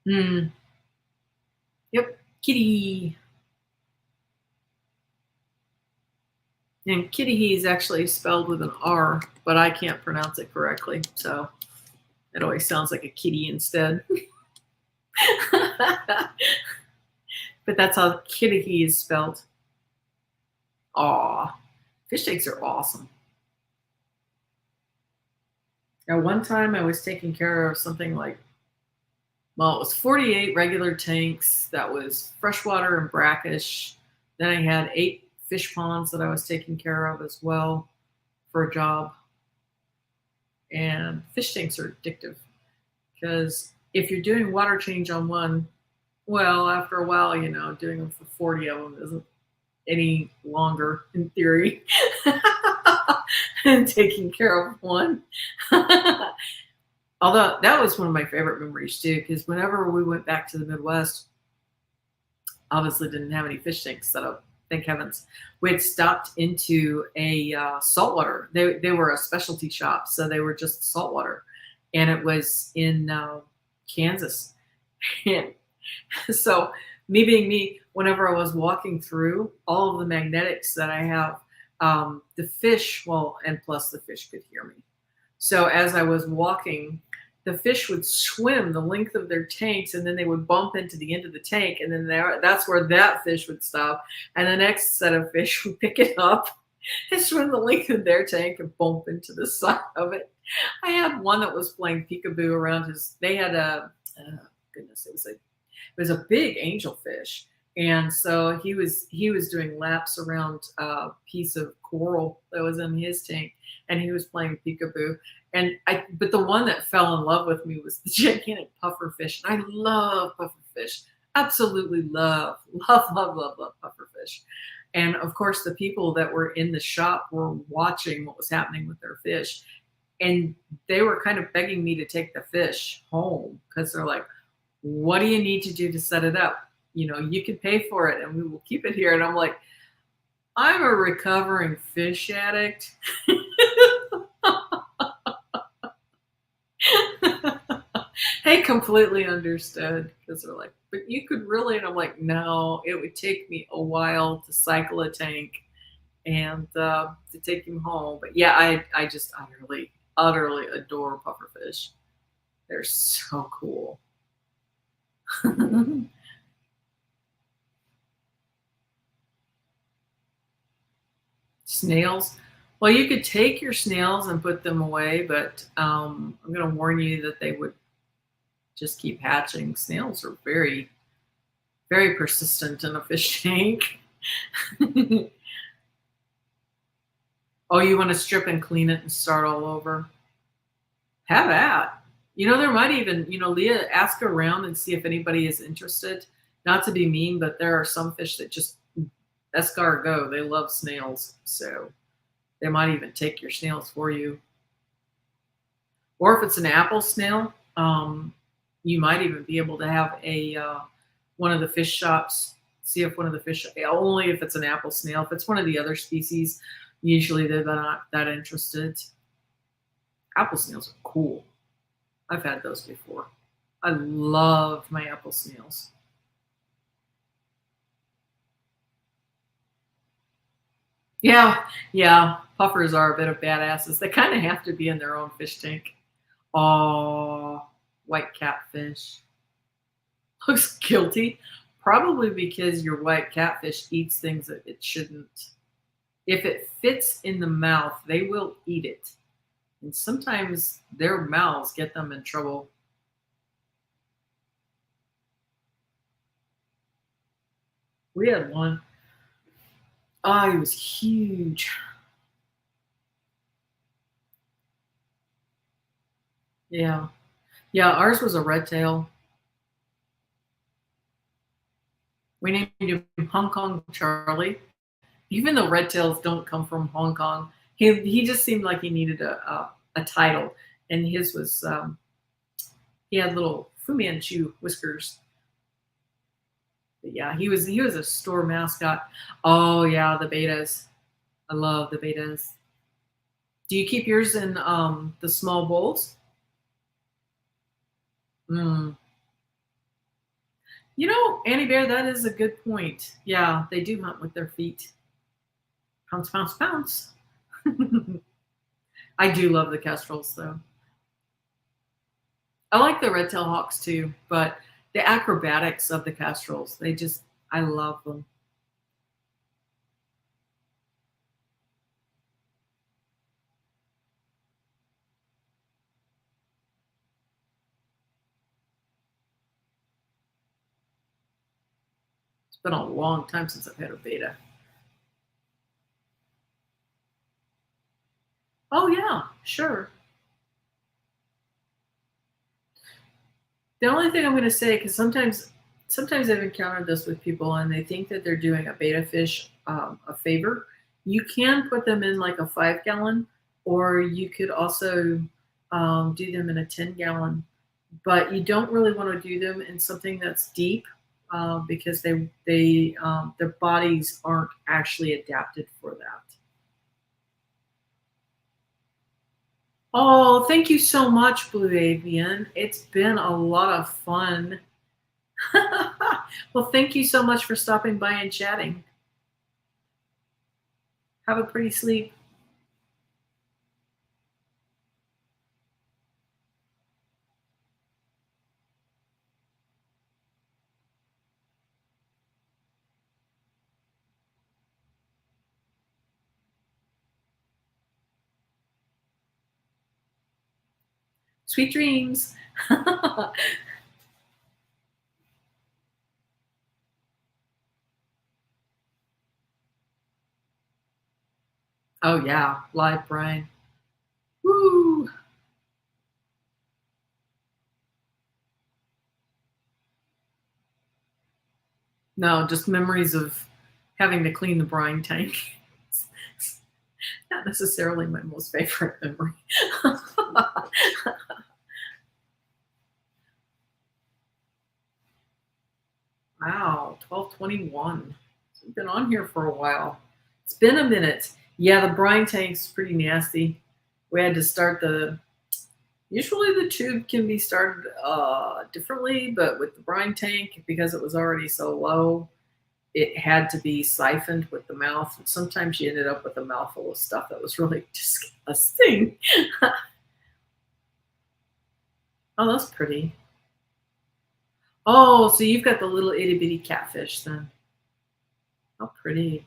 Hmm. Yep. Kitty. And kitty is actually spelled with an R, but I can't pronounce it correctly. So it always sounds like a kitty instead. But that's how kitty is spelled. Aw. Fish eggs are awesome. Now, one time I was taking care of something like, well, it was 48 regular tanks. That was freshwater and brackish. Then I had 8 fish ponds that I was taking care of as well for a job. And fish tanks are addictive because if you're doing water change on one, well, after a while, doing them for 40 of them isn't any longer in theory than taking care of one. Although that was one of my favorite memories too, because whenever we went back to the Midwest, obviously didn't have any fish tanks set up. Thank heavens. We had stopped into a saltwater. They were a specialty shop, so they were just saltwater, and it was in Kansas. And so me being me, whenever I was walking through all of the magnetics that I have, the fish, well, and plus the fish could hear me. So as I was walking, the fish would swim the length of their tanks, and then they would bump into the end of the tank, and then that's where that fish would stop, and the next set of fish would pick it up and swim the length of their tank and bump into the side of it. I had one that was playing peekaboo around his. They had Oh goodness, it was a big angelfish, and so he was doing laps around a piece of coral that was in his tank, and he was playing peekaboo. And but the one that fell in love with me was the gigantic pufferfish. And I love pufferfish, absolutely love pufferfish. And of course, the people that were in the shop were watching what was happening with their fish, and they were kind of begging me to take the fish home because they're like, what do you need to do to set it up? You can pay for it and we will keep it here. And I'm like, I'm a recovering fish addict. They completely understood because they're like, but you could really, and I'm like, no, it would take me a while to cycle a tank and to take him home. But yeah, I just utterly adore pufferfish. They're so cool. Snails. Well, you could take your snails and put them away, but I'm going to warn you that they would just keep hatching. Snails are very, very persistent in a fish tank. Oh, you want to strip and clean it and start all over? Have at. There might even, Leah, ask around and see if anybody is interested. Not to be mean, but there are some fish that just escargot. They love snails. So they might even take your snails for you. Or if it's an apple snail, you might even be able to have one of the fish shops see if one of the fish, only if it's an apple snail. If it's one of the other species, usually they're not that interested. Apple snails are cool. I've had those before. I love my apple snails. Yeah, yeah. Puffers are a bit of badasses. They kind of have to be in their own fish tank. Oh, white catfish. Looks guilty. Probably because your white catfish eats things that it shouldn't. If it fits in the mouth, they will eat it. And sometimes their mouths get them in trouble. We had one. Oh, he was huge. Yeah. Yeah, ours was a red tail. We named him Hong Kong Charlie. Even though red tails don't come from Hong Kong, he just seemed like he needed a title. And his was, he had little Fu Manchu whiskers. But yeah, he was a store mascot. Oh yeah, the betas. I love the betas. Do you keep yours in the small bowls? Mm. Annie Bear, that is a good point. Yeah, they do hunt with their feet. Pounce, pounce, pounce. I do love the kestrels, though. I like the red tail hawks too, but the acrobatics of the kestrels, I love them. It's been a long time since I've had a beta. Oh, yeah, sure. The only thing I'm going to say, because sometimes I've encountered this with people and they think that they're doing a beta fish a favor. You can put them in like a 5 gallon, or you could also do them in a 10 gallon. But you don't really want to do them in something that's deep because their bodies aren't actually adapted for that. Oh, thank you so much, Blue Avian. It's been a lot of fun. Well, thank you so much for stopping by and chatting. Have a pretty sleep. Sweet dreams. Oh yeah, live brine. Woo! No, just memories of having to clean the brine tank. Not necessarily my most favorite memory. Wow, 12:21. So we've been on here for a while. It's been a minute. Yeah, the brine tank's pretty nasty. We had to start the. Usually the tube can be started differently, but with the brine tank, because it was already so low, it had to be siphoned with the mouth. And sometimes you ended up with a mouthful of stuff that was really disgusting. Oh, that's pretty. Oh, so you've got the little itty bitty catfish then. How pretty.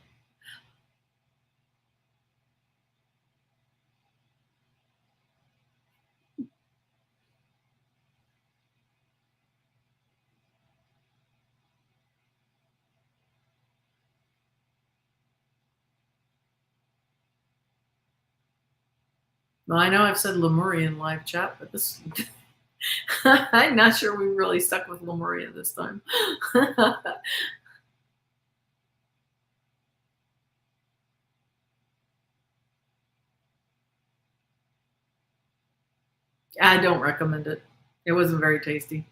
Well, I know I've said Lemurian live chat, but this I'm not sure we really stuck with Lemuria this time. I don't recommend it. It wasn't very tasty.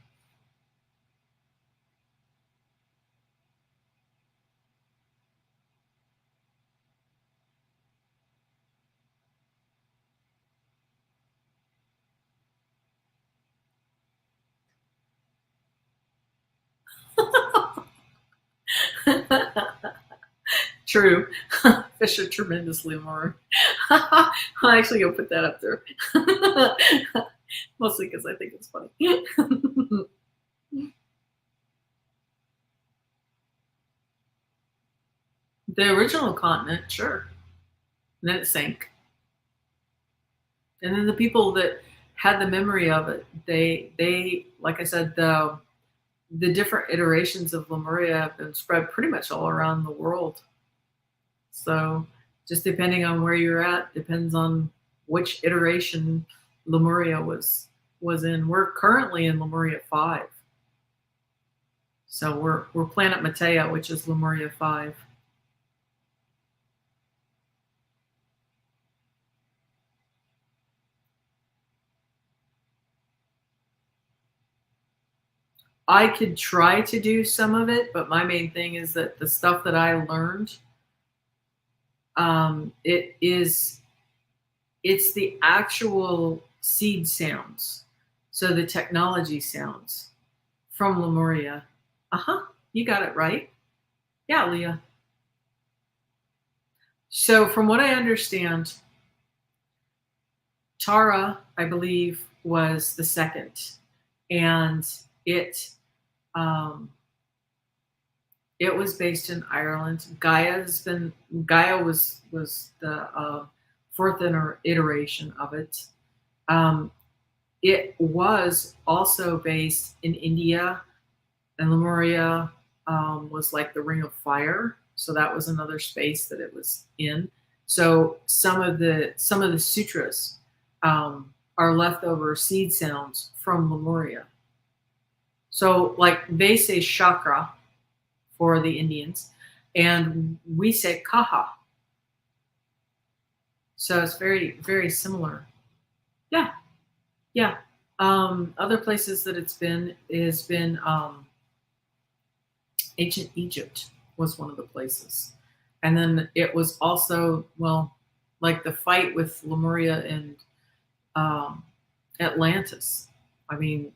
True. Fish are tremendously more. I'll actually go put that up there. Mostly because I think it's funny. The original continent, sure. And then it sank. And then the people that had the memory of it, they like I said, the different iterations of Lemuria have been spread pretty much all around the world. So just depending on where you're at, depends on which iteration Lemuria was in. We're currently in Lemuria 5. So we're Planet Matea, which is Lemuria 5. I could try to do some of it, but my main thing is that the stuff that I learned, it is it's the actual seed sounds. So the technology sounds from Lemuria. Uh-huh. You got it right. Yeah, Leah. So from what I understand, Tara, I believe, was the second. And it um it was based in Ireland. Gaia was the fourth iteration of it. Um, it was also based in India, and Lemuria was like the Ring of Fire, so that was another space that it was in. So some of the sutras are leftover seed sounds from Lemuria. So like they say chakra for the Indians, and we say kaha. So it's very, very similar. Yeah, yeah. Other places that it's been has been ancient Egypt was one of the places, and then it was also like the fight with Lemuria and um, Atlantis. I mean,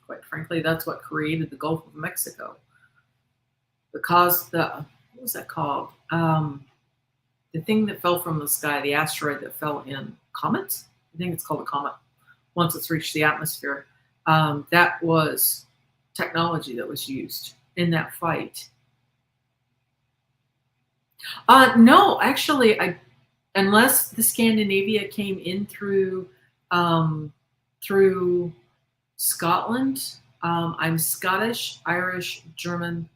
quite frankly, that's what created the Gulf of Mexico. Because the what was that called? The thing that fell from the sky, the asteroid that fell in comets. I think it's called a comet. Once it's reached the atmosphere, that was technology that was used in that fight. No, actually, I unless the Scandinavia came in through Scotland. I'm Scottish, Irish, German.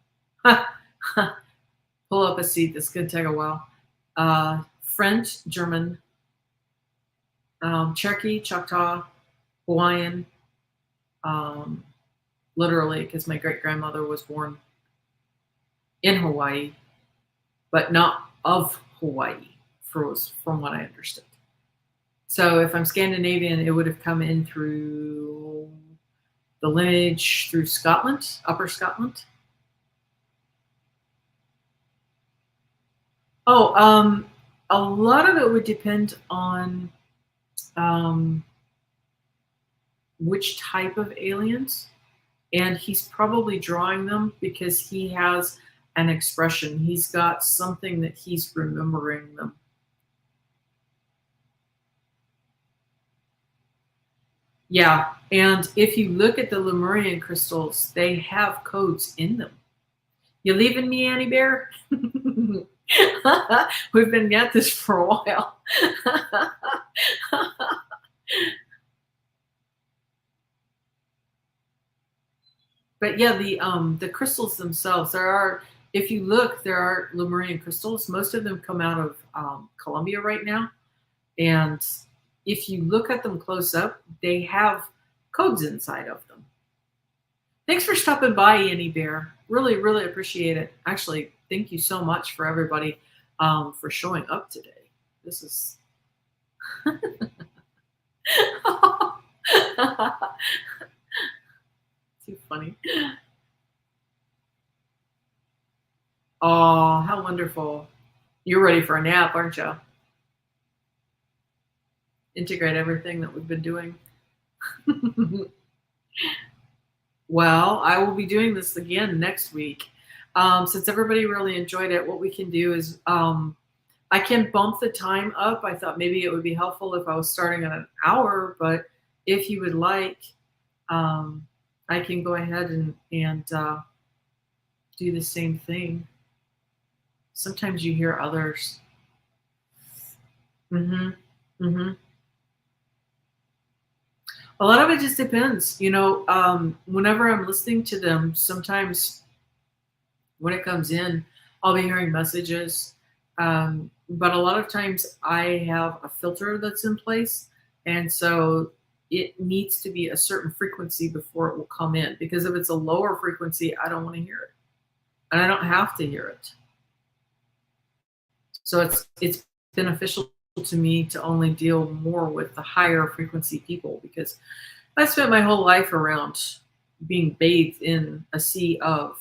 Pull up a seat. This could take a while. French, German, Cherokee, Choctaw, Hawaiian, um, literally, because my great grandmother was born in Hawaii, but not of Hawaii, from what I understood. So if I'm Scandinavian, it would have come in through the lineage through Scotland, Upper Scotland. Oh, a lot of it would depend on which type of aliens, and he's probably drawing them because he has an expression. He's got something that he's remembering them. Yeah, and if you look at the Lemurian crystals, they have codes in them. You leaving me, Annie Bear? We've been at this for a while. But yeah, the crystals themselves, if you look, there are Lemurian crystals. Most of them come out of Colombia right now. And if you look at them close up, they have codes inside of them. Thanks for stopping by, Annie Bear. Really, really appreciate it. Actually, thank you so much for everybody for showing up today. This is too funny. Oh, how wonderful. You're ready for a nap, aren't you? Integrate everything that we've been doing. Well, I will be doing this again next week. Since everybody really enjoyed it, what we can do is I can bump the time up. I thought maybe it would be helpful if I was starting at an hour, but if you would like, I can go ahead and do the same thing. Sometimes you hear others. Mm-hmm. Mm-hmm. A lot of it just depends. Whenever I'm listening to them, sometimes when it comes in, I'll be hearing messages. But a lot of times I have a filter that's in place. And so it needs to be a certain frequency before it will come in. Because if it's a lower frequency, I don't want to hear it. And I don't have to hear it. So it's beneficial to me to only deal more with the higher frequency people, because I spent my whole life around being bathed in a sea of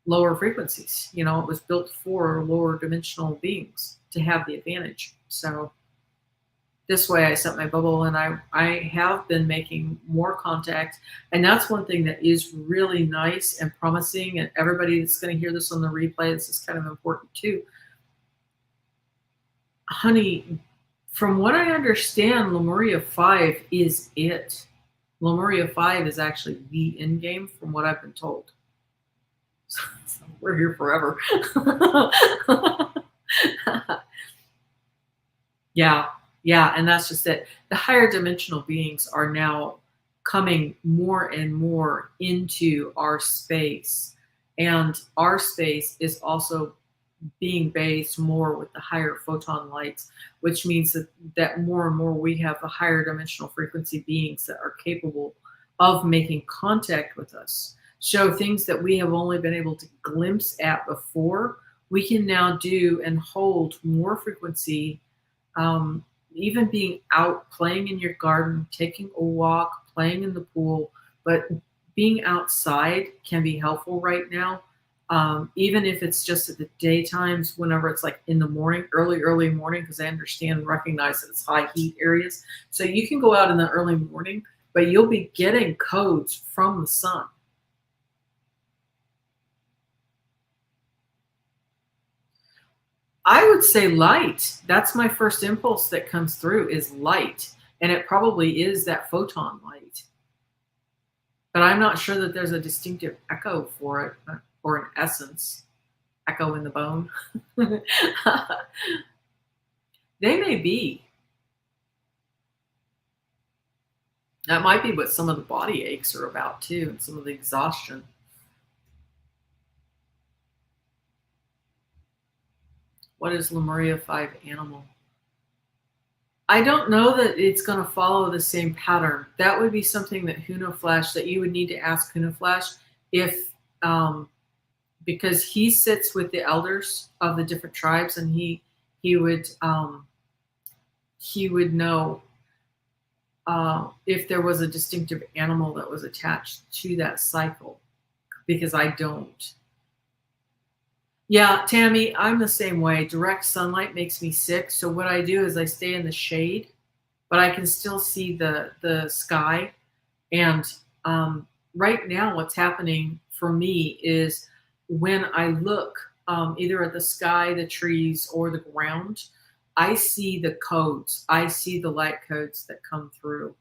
lower frequencies. It was built for lower dimensional beings to have the advantage. So this way I set my bubble, and I have been making more contact. And that's one thing that is really nice and promising. And everybody that's going to hear this on the replay, this is kind of important too. Honey, from what I understand, Lemuria 5 is it. Lemuria 5 is actually the end game from what I've been told. So we're here forever. Yeah, and that's just it. The higher dimensional beings are now coming more and more into our space. And our space is also being based more with the higher photon lights, which means that more and more we have the higher dimensional frequency beings that are capable of making contact with us. So things that we have only been able to glimpse at before, we can now do and hold more frequency. Even being out, playing in your garden, taking a walk, playing in the pool, but being outside can be helpful right now. Even if it's just at the daytimes, whenever it's like in the morning, early morning, because I understand and recognize that it's high heat areas. So you can go out in the early morning, but you'll be getting codes from the sun. I would say light. That's my first impulse that comes through is light. And it probably is that photon light. But I'm not sure that there's a distinctive echo for it, or an essence. Echo in the bone. They may be. That might be what some of the body aches are about too, and some of the exhaustion. What is Lemuria 5 animal? I don't know that it's going to follow the same pattern. That would be something that Hunaflash, that you would need to ask Hunaflash if, um, because he sits with the elders of the different tribes, and he would he would know if there was a distinctive animal that was attached to that cycle, because I don't. Yeah, Tammy, I'm the same way. Direct sunlight makes me sick. So what I do is I stay in the shade, but I can still see the sky. And right now, what's happening for me is when I look either at the sky, the trees, or the ground, I see the codes. I see the light codes that come through.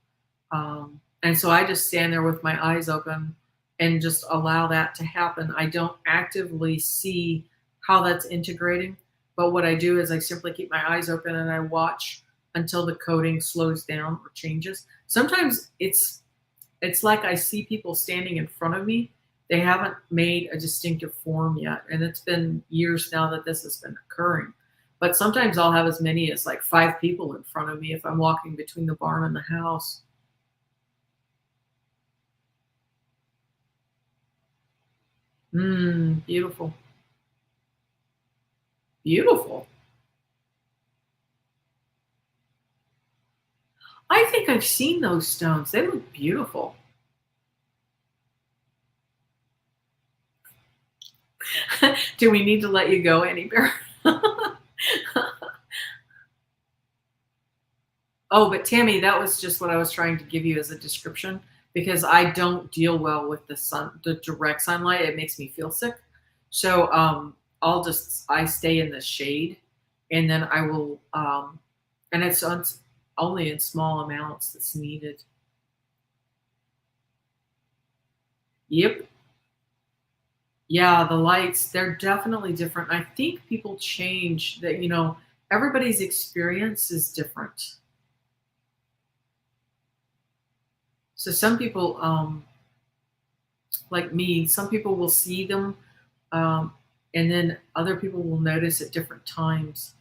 And so I just stand there with my eyes open and just allow that to happen. I don't actively see how that's integrating, but what I do is I simply keep my eyes open and I watch until the coding slows down or changes. Sometimes it's like I see people standing in front of me. They haven't made a distinctive form yet, and it's been years now that this has been occurring. But sometimes I'll have as many as like 5 people in front of me if I'm walking between the barn and the house. Beautiful. Beautiful. I think I've seen those stones. They look beautiful. Do we need to let you go, Annie Bear? Oh, but Tammy, that was just what I was trying to give you as a description, because I don't deal well with the direct sunlight. It makes me feel sick. So I stay in the shade, and then I will and it's only in small amounts that's needed. Yep. Yeah, the lights, they're definitely different. I think people change that, everybody's experience is different. So some people, like me, some people will see them, um, and then other people will notice at different times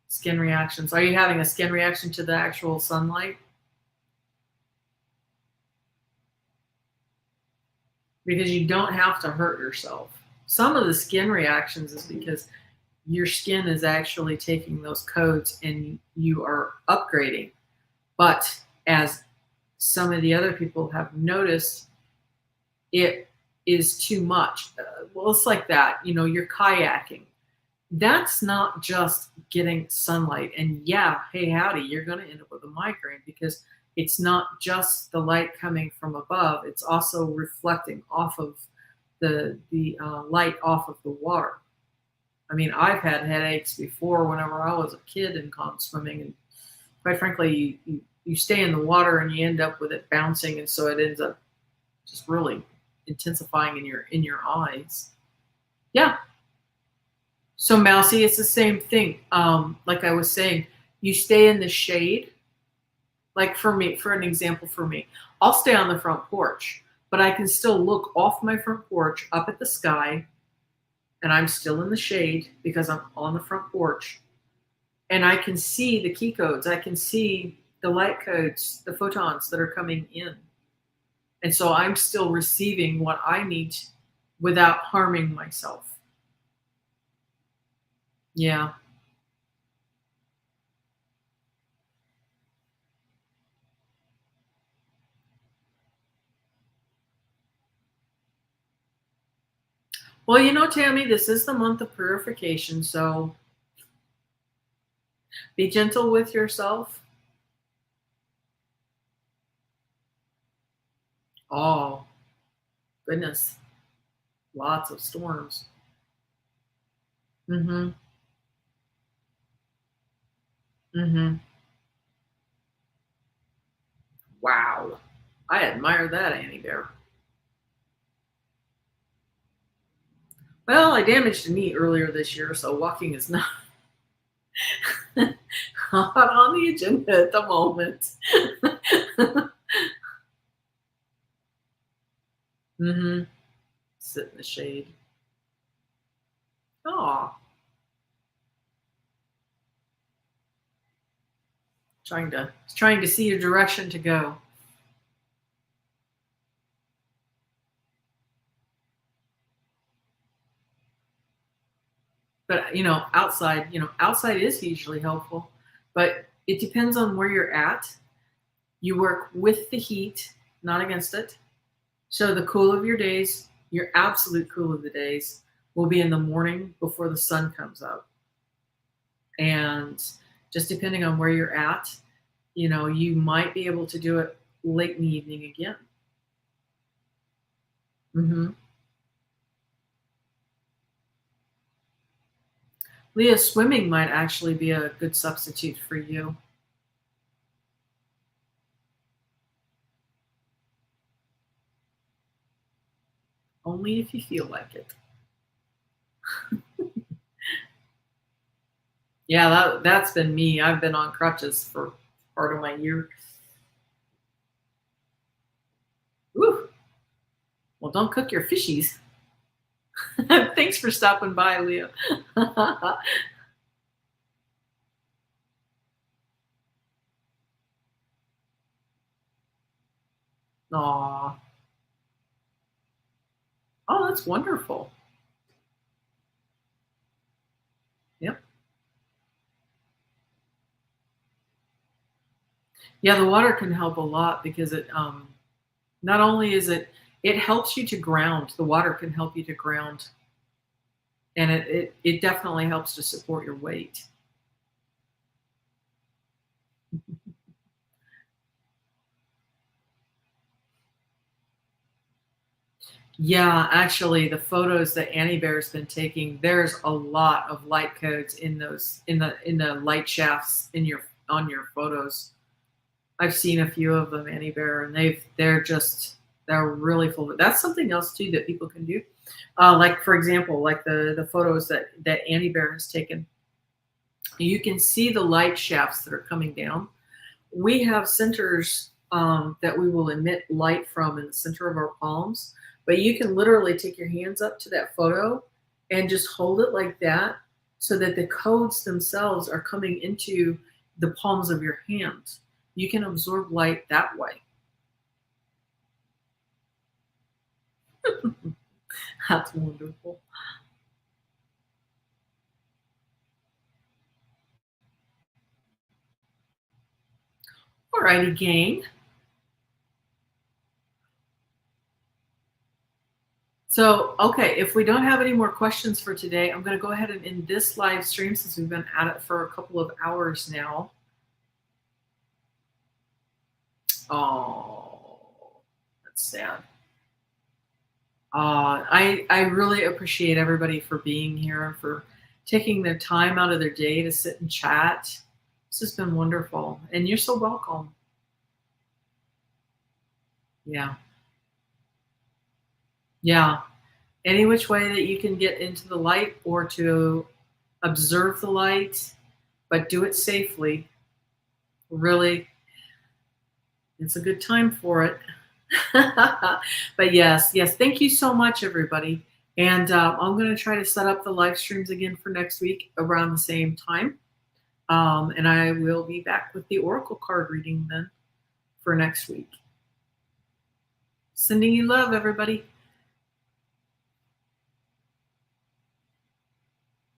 skin reactions. Are you having a skin reaction to the actual sunlight? Because you don't have to hurt yourself. Some of the skin reactions is because your skin is actually taking those codes and you are upgrading. But as some of the other people have noticed, it is too much. Well, it's like that. You're kayaking. That's not just getting sunlight. And yeah, hey, howdy, you're going to end up with a migraine, because it's not just the light coming from above, it's also reflecting off of the light off of the water. I mean, I've had headaches before whenever I was a kid and gone swimming, and quite frankly, you stay in the water and you end up with it bouncing, and so it ends up just really intensifying in your eyes. Yeah. So Mousy, it's the same thing. Like I was saying, you stay in the shade. Like for me, for an example, for me, I'll stay on the front porch, but I can still look off my front porch up at the sky, and I'm still in the shade because I'm on the front porch, and I can see the key codes. I can see the light codes, the photons that are coming in. And so I'm still receiving what I need without harming myself. Yeah. Well, Tammy, this is the month of purification, so be gentle with yourself. Oh, goodness. Lots of storms. Mm-hmm. Mm-hmm. Wow. I admire that, Annie Bear. Well, I damaged a knee earlier this year, so walking is not not on the agenda at the moment. Mm-hmm. Sit in the shade. Oh, Trying to see your direction to go. But outside is hugely helpful, but it depends on where you're at. You work with the heat, not against it. So the cool of your days, your absolute cool of the days, will be in the morning before the sun comes up. And just depending on where you're at, you might be able to do it late in the evening again. hmm Leah, swimming might actually be a good substitute for you. Only if you feel like it. Yeah, that's been me. I've been on crutches for part of my year. Woo. Well, don't cook your fishies. Thanks for stopping by, Leah. Aw. Oh, that's wonderful. Yep. Yeah, the water can help a lot because it not only is it helps you to ground. The water can help you to ground, and it definitely helps to support your weight. Yeah, actually, the photos that Annie Bear's been taking, there's a lot of light codes in those in the light shafts in your on your photos. I've seen a few of them, Annie Bear, and they're really full. That's something else too that people can do. Like for example, like the photos that Annie Bear has taken, you can see the light shafts that are coming down. We have centers that we will emit light from in the center of our palms, but you can literally take your hands up to that photo and just hold it like that so that the codes themselves are coming into the palms of your hands. You can absorb light that way. That's wonderful. Alrighty, gang. So, okay, if we don't have any more questions for today, I'm going to go ahead and end this live stream since we've been at it for a couple of hours now. Oh, that's sad. I really appreciate everybody for being here and for taking their time out of their day to sit and chat. This has been wonderful, and you're so welcome. Yeah, yeah. Any which way that you can get into the light or to observe the light, but do it safely. Really, it's a good time for it. But yes, thank you so much, everybody. And I'm going to try to set up the live streams again for next week around the same time. And I will be back with the Oracle card reading then for next week. Sending you love, everybody.